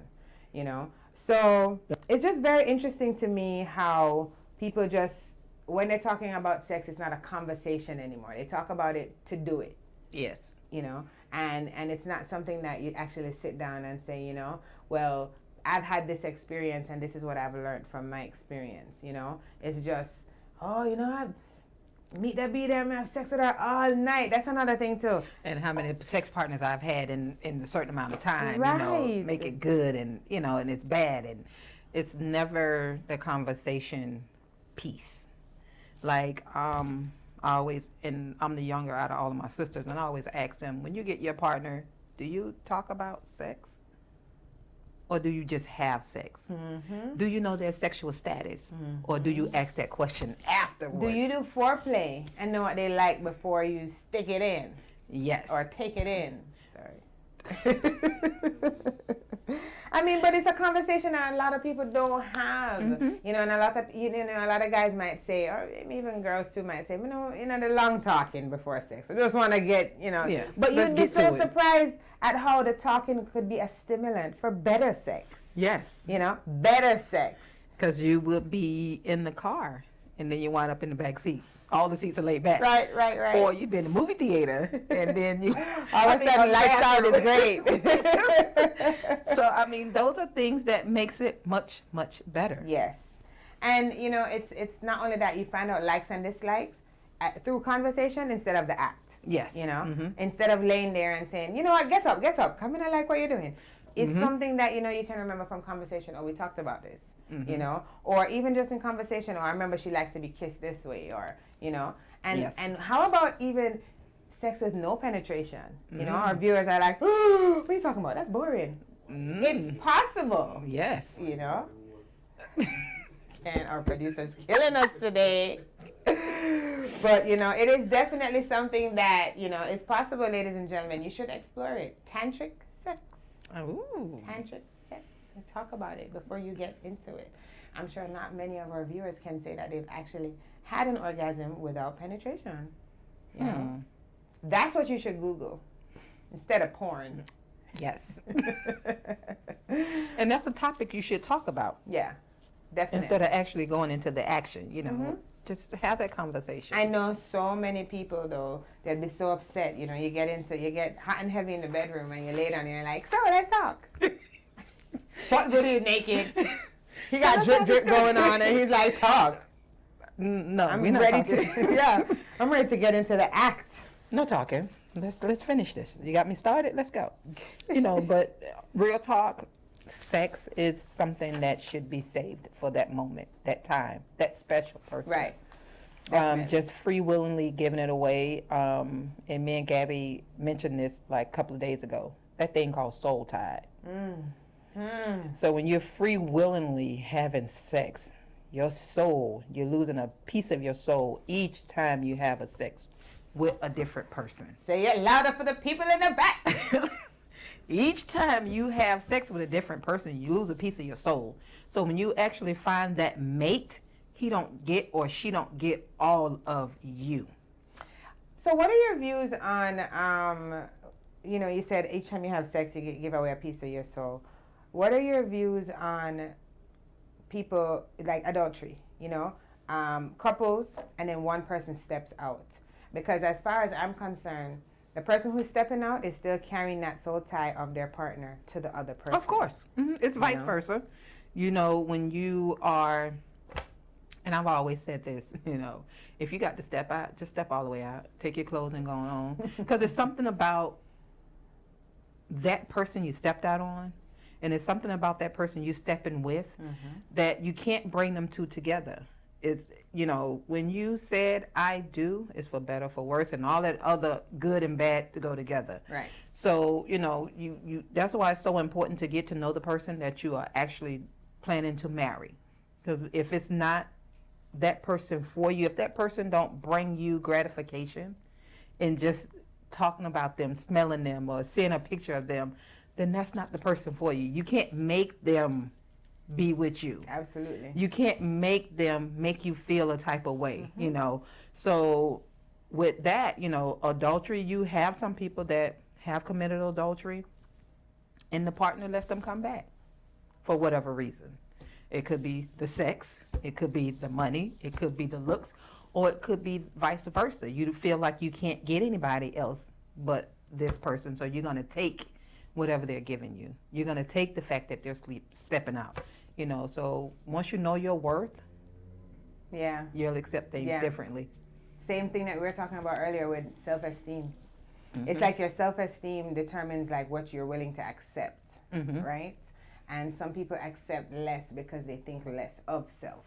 So it's just very interesting to me how people just, when they're talking about sex, it's not a conversation anymore. They talk about it to do it. Yes. And it's not something that you actually sit down and say, well, I've had this experience and this is what I've learned from my experience, you know? It's just, oh, you know, I meet that B there and have sex with her all night. That's another thing too. And how many sex partners I've had in a certain amount of time, Right. you know, make it good and, you know, and it's bad. And it's never the conversation piece. Like, I always, and I'm the younger out of all of my sisters, and I always ask them, when you get your partner, do you talk about sex? Or do you just have sex? Mm-hmm. Do you know their sexual status? Mm-hmm. Or do you ask that question afterwards? Do you do foreplay and know what they like before you stick it in? Yes. Or take it in? Sorry. I mean, but it's a conversation that a lot of people don't have. Mm-hmm. You know, and a lot of guys might say, or even girls too might say, the long talking before sex. I just want to get, Yeah. But you'd be so it. surprised at how the talking could be a stimulant for better sex. Yes. Better sex. Because you would be in the car, and then you wind up in the back seat. All the seats are laid back. Right. Or you've been in the movie theater, and then you... all of a sudden, lights out is great. So, I mean, those are things that makes it much, much better. Yes. And, it's not only that. You find out likes and dislikes through conversation instead of the act. Yes. Instead of laying there and saying, you know what, get up, come in, I like what you're doing. It's something that, you can remember from conversation, or we talked about this, or even just in conversation, or I remember she likes to be kissed this way, or, and how about even sex with no penetration? Our viewers are like, oh, what are you talking about? That's boring. It's possible. Yes. And our producer's killing us today. But, it is definitely something that, is possible, ladies and gentlemen. You should explore it. Tantric sex. Ooh. Tantric sex. And talk about it before you get into it. I'm sure not many of our viewers can say that they've actually had an orgasm without penetration. You know? That's what you should Google instead of porn. Yes. And that's a topic you should talk about. Yeah, definitely. Instead of actually going into the action, Just have that conversation. I know so many people though, they'd be so upset. You get hot and heavy in the bedroom and you lay down and you're like, so let's talk. What good is naked? He got drip going on and he's like, talk. No, I'm we're not ready talking. I'm ready to get into the act. No talking. Let's finish this. You got me started. Let's go. But real talk, sex is something that should be saved for that moment, that time, that special person. Right. Just free willingly giving it away. And me and Gabby mentioned this like a couple of days ago. That thing called soul tide. So when you're free willingly having sex, your soul, you're losing a piece of your soul each time you have a sex with a different person. Say it louder for the people in the back. Each time you have sex with a different person, you lose a piece of your soul. So when you actually find that mate, he don't get or she don't get all of you. So what are your views on, you said each time you have sex, you give away a piece of your soul. What are your views on people, like adultery, couples, and then one person steps out? Because as far as I'm concerned, the person who's stepping out is still carrying that soul tie of their partner to the other person. Of course. It's vice versa. When you are, and I've always said this, if you got to step out, just step all the way out. Take your clothes and go on. Because it's something about that person you stepped out on, and it's something about that person you stepping with that you can't bring them two together. It's, when you said I do, it's for better, for worse, and all that other good and bad to go together. Right. So, you that's why it's so important to get to know the person that you are actually planning to marry. Because if it's not that person for you, if that person don't bring you gratification and just talking about them, smelling them, or seeing a picture of them, then that's not the person for you. You can't make them be with you. Absolutely. You can't make them make you feel a type of way, So with that, adultery, you have some people that have committed adultery and the partner lets them come back for whatever reason. It could be the sex, it could be the money, it could be the looks, or it could be vice versa. You feel like you can't get anybody else but this person, so you're going to take whatever they're giving you. You're going to take the fact that they're stepping out, you know. So once you know your worth, yeah, you'll accept things differently. Same thing that we were talking about earlier with self-esteem. Mm-hmm. It's like your self-esteem determines like what you're willing to accept, right? And some people accept less because they think less of self,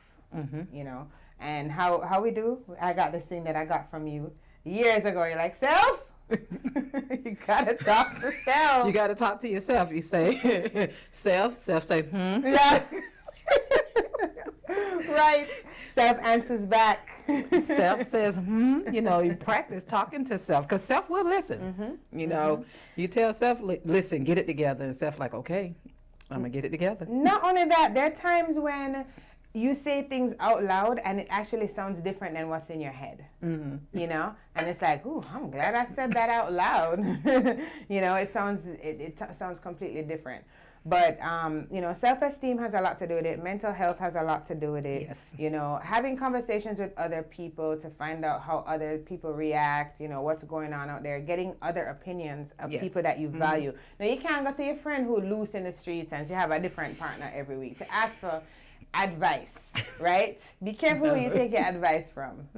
you know. And how we do? I got this thing that I got from you years ago. You're like, self? You gotta talk to self. You gotta talk to yourself. You say, self say, Yeah. Right. Self answers back. Self says, you know, you practice talking to self, because self will listen. You know, you tell self, listen, get it together, and self like, okay, I'm gonna get it together. Not only that, there are times when you say things out loud and it actually sounds different than what's in your head. You know, and it's like, ooh, I'm glad I said that out loud. You know, it sounds completely different. But, you know, self-esteem has a lot to do with it. Mental health has a lot to do with it. Yes. You know, having conversations with other people to find out how other people react, you know, what's going on out there, getting other opinions of people that you value. Now, you can't go to your friend who loose in the streets and you have a different partner every week to ask for advice, right? Be careful who you take your advice from.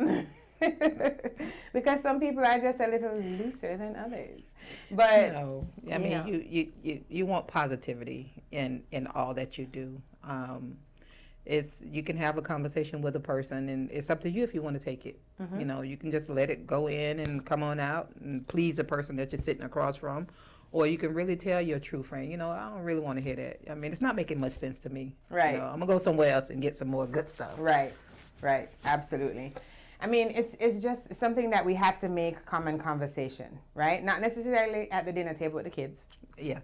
Because some people are just a little looser than others. But no, I mean, you want positivity in all that you do. It's you can have a conversation with a person, and it's up to you if you want to take it. You know, you can just let it go in and come on out and please the person that you're sitting across from, or you can really tell your true friend, you know, I don't really want to hear that. I mean, it's not making much sense to me. Right. You know, I'm gonna go somewhere else and get some more good stuff. Right. Absolutely. I mean, it's just something that we have to make common conversation, right? Not necessarily at the dinner table with the kids. Yeah.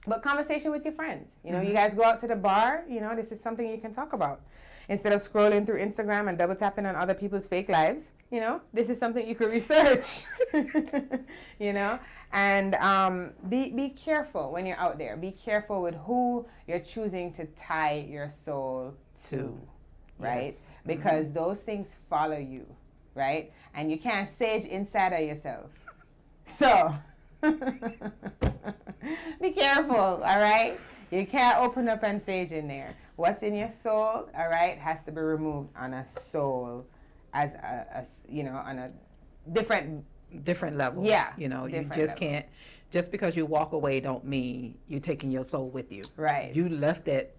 But conversation with your friends. You know, you guys go out to the bar, you know, this is something you can talk about. Instead of scrolling through Instagram and double tapping on other people's fake lives, you know, this is something you could research. You know? And be careful when you're out there. Be careful with who you're choosing to tie your soul to. Right? Yes. Because those things follow you, right? And you can't sage inside of yourself. So, be careful, all right? You can't open up and sage in there. What's in your soul, all right, has to be removed on a soul as a you know, on a different level. Yeah. You know, you just level. can't. Just because you walk away don't mean you're taking your soul with you. Right. You left it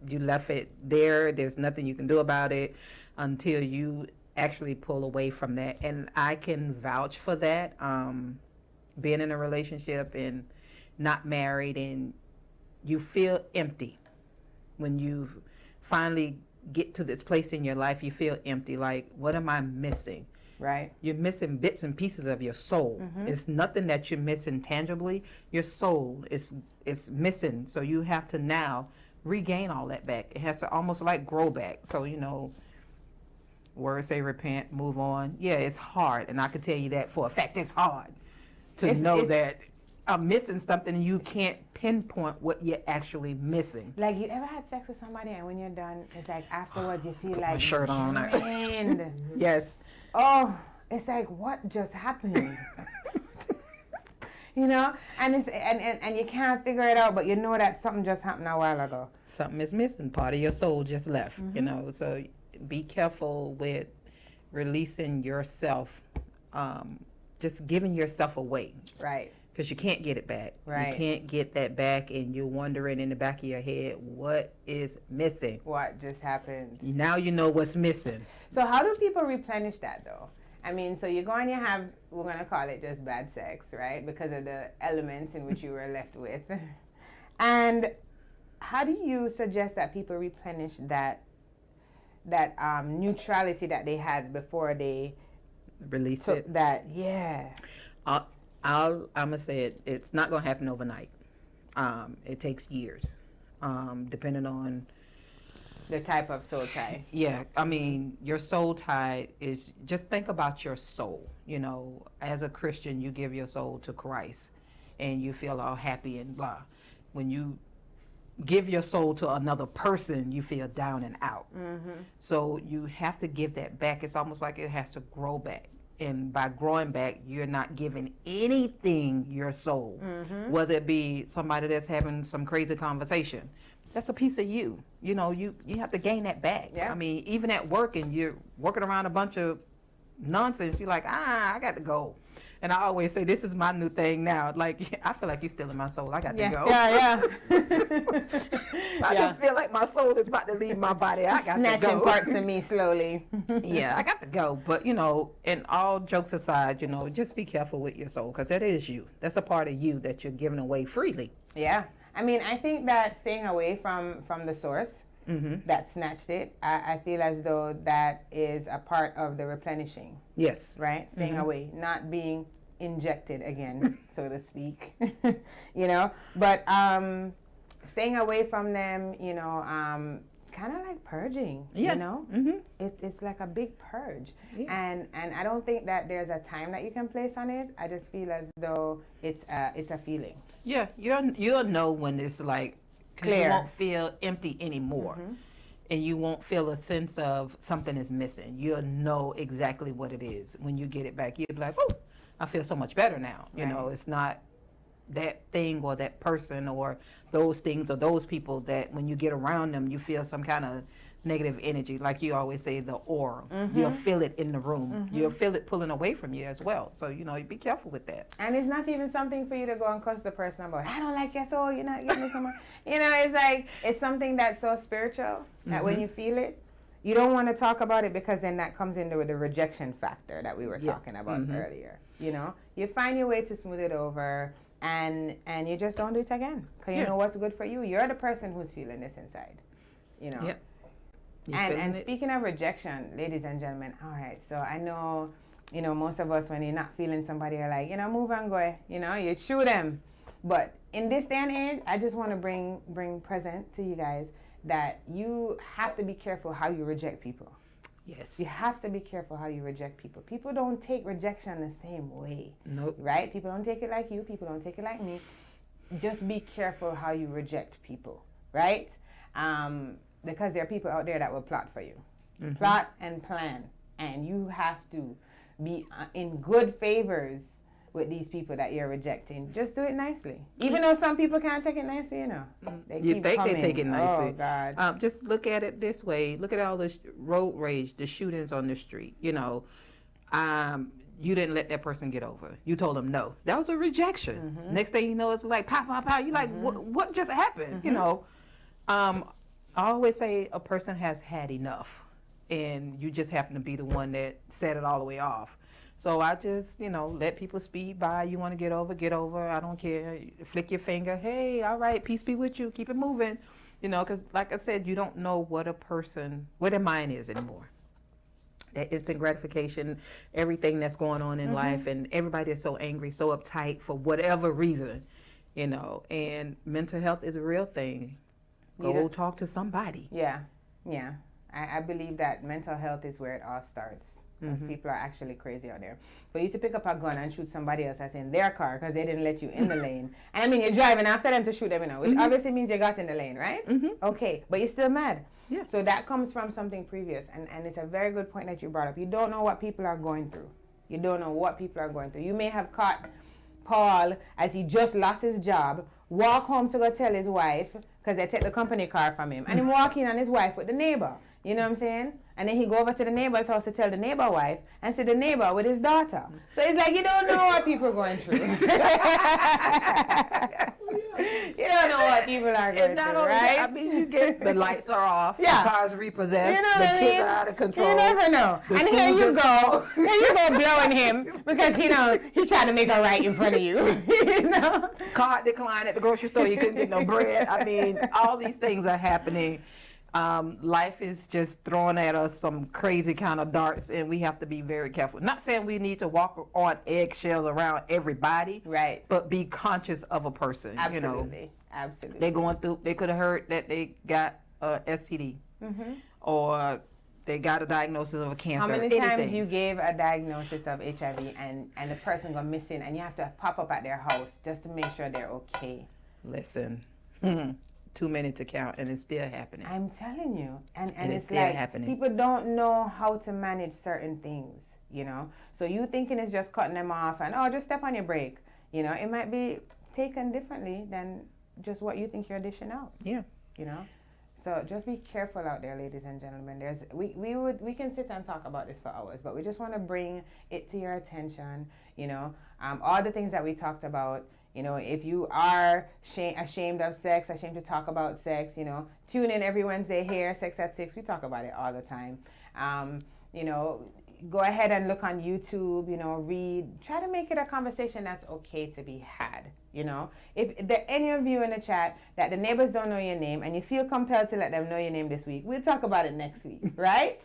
there. There's nothing you can do about it until you actually pull away from that. And I can vouch for that. Being in a relationship and not married, and you feel empty when you finally get to this place in your life. You feel empty. Like, what am I missing? Right. You're missing bits and pieces of your soul. It's nothing that you're missing tangibly. Your soul is missing. So you have to now regain all that back. It has to almost like grow back. So, you know, words say repent, move on. Yeah, it's hard. And I can tell you that for a fact. It's hard to know that I'm missing something and you can't pinpoint what you're actually missing. Like, you ever had sex with somebody and when you're done, it's like afterwards you feel like my shirt on. drained. Yes. Oh, it's like, what just happened? You know, and it's and you can't figure it out, but you know that something just happened a while ago. Something is missing. Part of your soul just left. You know, so be careful with releasing yourself, just giving yourself away. Right. Because you can't get it back. Right. You can't get that back, and you're wondering in the back of your head, what is missing? What just happened? Now you know what's missing. So how do people replenish that, though? I mean, so you go and you have, we're going to call it just bad sex, right? Because of the elements in which you were left with. And how do you suggest that people replenish that neutrality that they had before they release took it? That, yeah. I'm gonna say it. It's not gonna happen overnight. It takes years, depending on the type of soul tie. Yeah, I mean, your soul tie is, just think about your soul. You know, as a Christian, you give your soul to Christ, and you feel all happy and blah. When you give your soul to another person, you feel down and out. So you have to give that back. It's almost like it has to grow back. And by growing back, you're not giving anything your soul, whether it be somebody that's having some crazy conversation. That's a piece of you. You know, you have to gain that back. Yeah. I mean, even at work and you're working around a bunch of nonsense, you're like, I got to go. And I always say, this is my new thing now. Like, I feel like you're stealing my soul. I got to go. Yeah. I just feel like my soul is about to leave my body. I got to go. Snatching parts of me slowly. Yeah, I got to go. But, you know, and all jokes aside, you know, just be careful with your soul, because that is you. That's a part of you that you're giving away freely. Yeah. I mean, I think that staying away from the source that snatched it, I feel as though that is a part of the replenishing. Yes. Right? Staying away, not being injected again, so to speak. You know? But staying away from them, you know, kind of like purging, you know? It's like a big purge. And I don't think that there's a time that you can place on it. I just feel as though it's a feeling. Yeah, you'll know when it's like clear. You won't feel empty anymore, and you won't feel a sense of something is missing. You'll know exactly what it is when you get it back. You'll be like, "Oh, I feel so much better now." You know, it's not that thing or that person or those things or those people that when you get around them, you feel some kind of negative energy, like you always say, the aura. You'll feel it in the room. You'll feel it pulling away from you as well. So, you know, you be careful with that. And it's not even something for you to go and cuss the person about. I don't like your soul. You're not giving me some more. You know, it's like, it's something that's so spiritual that when you feel it, you don't want to talk about it, because then that comes into the rejection factor that we were talking about earlier. You know, you find your way to smooth it over, and you just don't do it again, because you know what's good for you. You're the person who's feeling this inside, you know. And speaking of rejection, ladies and gentlemen, all right, so I know, you know, most of us, when you're not feeling somebody, are like, you know, move and go, you know, you shoot them. But in this day and age, I just want to bring present to you guys that you have to be careful how you reject people. Yes. You have to be careful how you reject people. People don't take rejection the same way. Nope. Right? People don't take it like you. People don't take it like me. Just be careful how you reject people. Right? Because there are people out there that will plot for you. Plot and plan. And you have to be in good favors with these people that you're rejecting. Just do it nicely. Even though some people can't take it nicely, you know. You think coming. they take it nicely. Oh, God. Just look at it this way. Look at all the road rage, the shootings on the street. You know, you didn't let that person get over. You told them no. That was a rejection. Next thing you know, it's like, pow, pow, pow. You're like, what just happened? You know, I always say a person has had enough, and you just happen to be the one that set it all the way off. So I just, you know, let people speed by. You want to get over. I don't care. Flick your finger. Hey, all right, peace be with you. Keep it moving. You know, because like I said, you don't know what their mind is anymore. That instant gratification, everything that's going on in life, and everybody is so angry, so uptight for whatever reason, you know, and mental health is a real thing. Go talk to somebody. Yeah. I believe that mental health is where it all starts. Because people are actually crazy out there. For you to pick up a gun and shoot somebody else that's in their car because they didn't let you in the lane. And I mean, you're driving after them to shoot them, you know, which obviously means you got in the lane, right? Okay, but you're still mad. Yeah. So that comes from something previous. And it's a very good point that you brought up. You don't know what people are going through. You don't know what people are going through. You may have caught Paul as he just lost his job, walk home to go tell his wife, because they take the company car from him, and him walk in on his wife with the neighbor. You know what I'm saying? And then he go over to the neighbor's house to tell the neighbor wife, and see the neighbor with his daughter. So it's like, you don't know what people are going through. You don't know what people are going through, right? I mean, you get the lights are off, the car's repossessed, you know the kids are out of control. You never know. And here you go blowing him because, you know, he tried to make a right in front of you. You know? Card declined at the grocery store. You couldn't get no bread. I mean, all these things are happening. Life is just throwing at us some crazy kind of darts, and we have to be very careful. Not saying we need to walk on eggshells around everybody, right? But be conscious of a person. Absolutely, you know, absolutely. They're going through. They could have heard that they got a STD, or they got a diagnosis of a cancer. How many times you gave a diagnosis of HIV and the person got missing, and you have to pop up at their house just to make sure they're okay? Listen. Too many to count, and it's still happening. I'm telling you. And it's it's still like happening. People don't know how to manage certain things. you know. So you thinking it's just cutting them off and, oh, just step on your brake. You know, it might be taken differently than just what you think you're dishing out. Yeah. You know? So just be careful out there, ladies and gentlemen. We can sit and talk about this for hours, but we just want to bring it to your attention, you know. All the things that we talked about, you know, if you are ashamed of sex, ashamed to talk about sex, you know, tune in every Wednesday here, Sex at 6. We talk about it all the time. You know, go ahead and look on YouTube, you know, read, try to make it a conversation that's okay to be had, you know. If there are any of you in the chat that the neighbors don't know your name and you feel compelled to let them know your name this week, we'll talk about it next week, right?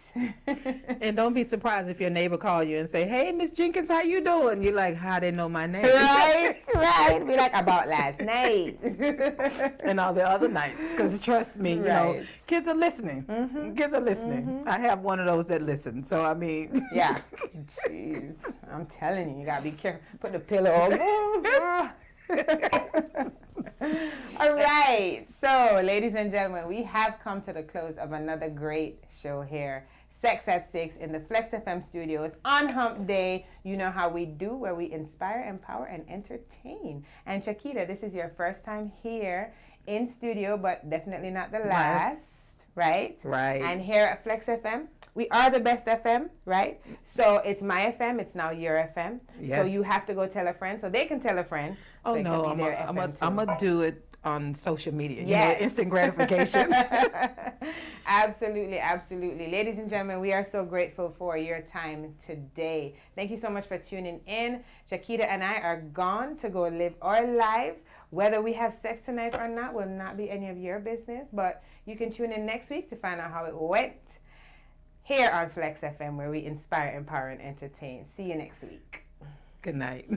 And don't be surprised if your neighbor call you and say, hey, Miss Jenkins, how you doing? You're like, how they know my name? Right, right. Be like, about last night. And all the other nights. Because trust me, you know, kids are listening. Mm-hmm. Kids are listening. Mm-hmm. I have one of those that listen. So, I mean. Yeah. Jeez. I'm telling you, you got to be careful. Put the pillow over. All right. So, ladies and gentlemen, we have come to the close of another great show here. Sex at 6 in the Flex FM studios on Hump Day. You know how we do, where we inspire, empower, and entertain. And Shakita, this is your first time here in studio, but definitely not the last, right? Right. And here at Flex FM, we are the best FM, right? So it's my FM, it's now your FM. Yes. So you have to go tell a friend, so they can tell a friend. Oh, so no, I'm going to do it on social media. Yes. You know, instant gratification. Absolutely, absolutely. Ladies and gentlemen, we are so grateful for your time today. Thank you so much for tuning in. Shakita and I are gone to go live our lives. Whether we have sex tonight or not will not be any of your business, but you can tune in next week to find out how it went here on Flex FM, where we inspire, empower, and entertain. See you next week. Good night.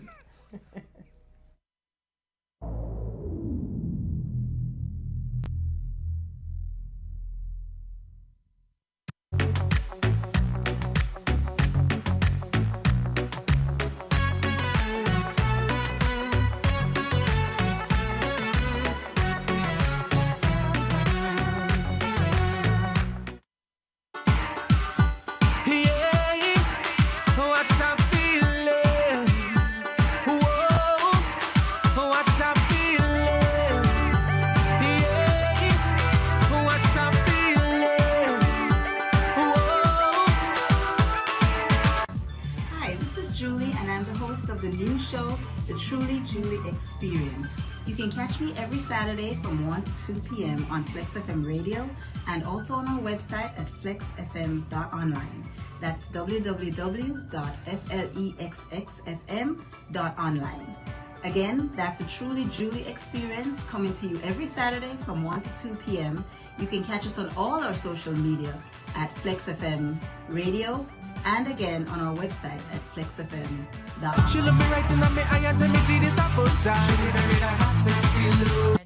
Experience. You can catch me every Saturday from 1 to 2 p.m. on Flex FM Radio and also on our website at flexfm.online. That's www.flexxfm.online. Again, that's a truly Julie experience coming to you every Saturday from 1 to 2 p.m. You can catch us on all our social media at Flex FM Radio and again on our website at flexfm.online. She look me right in the eye and tell me, G, this a full time. She very sexy look.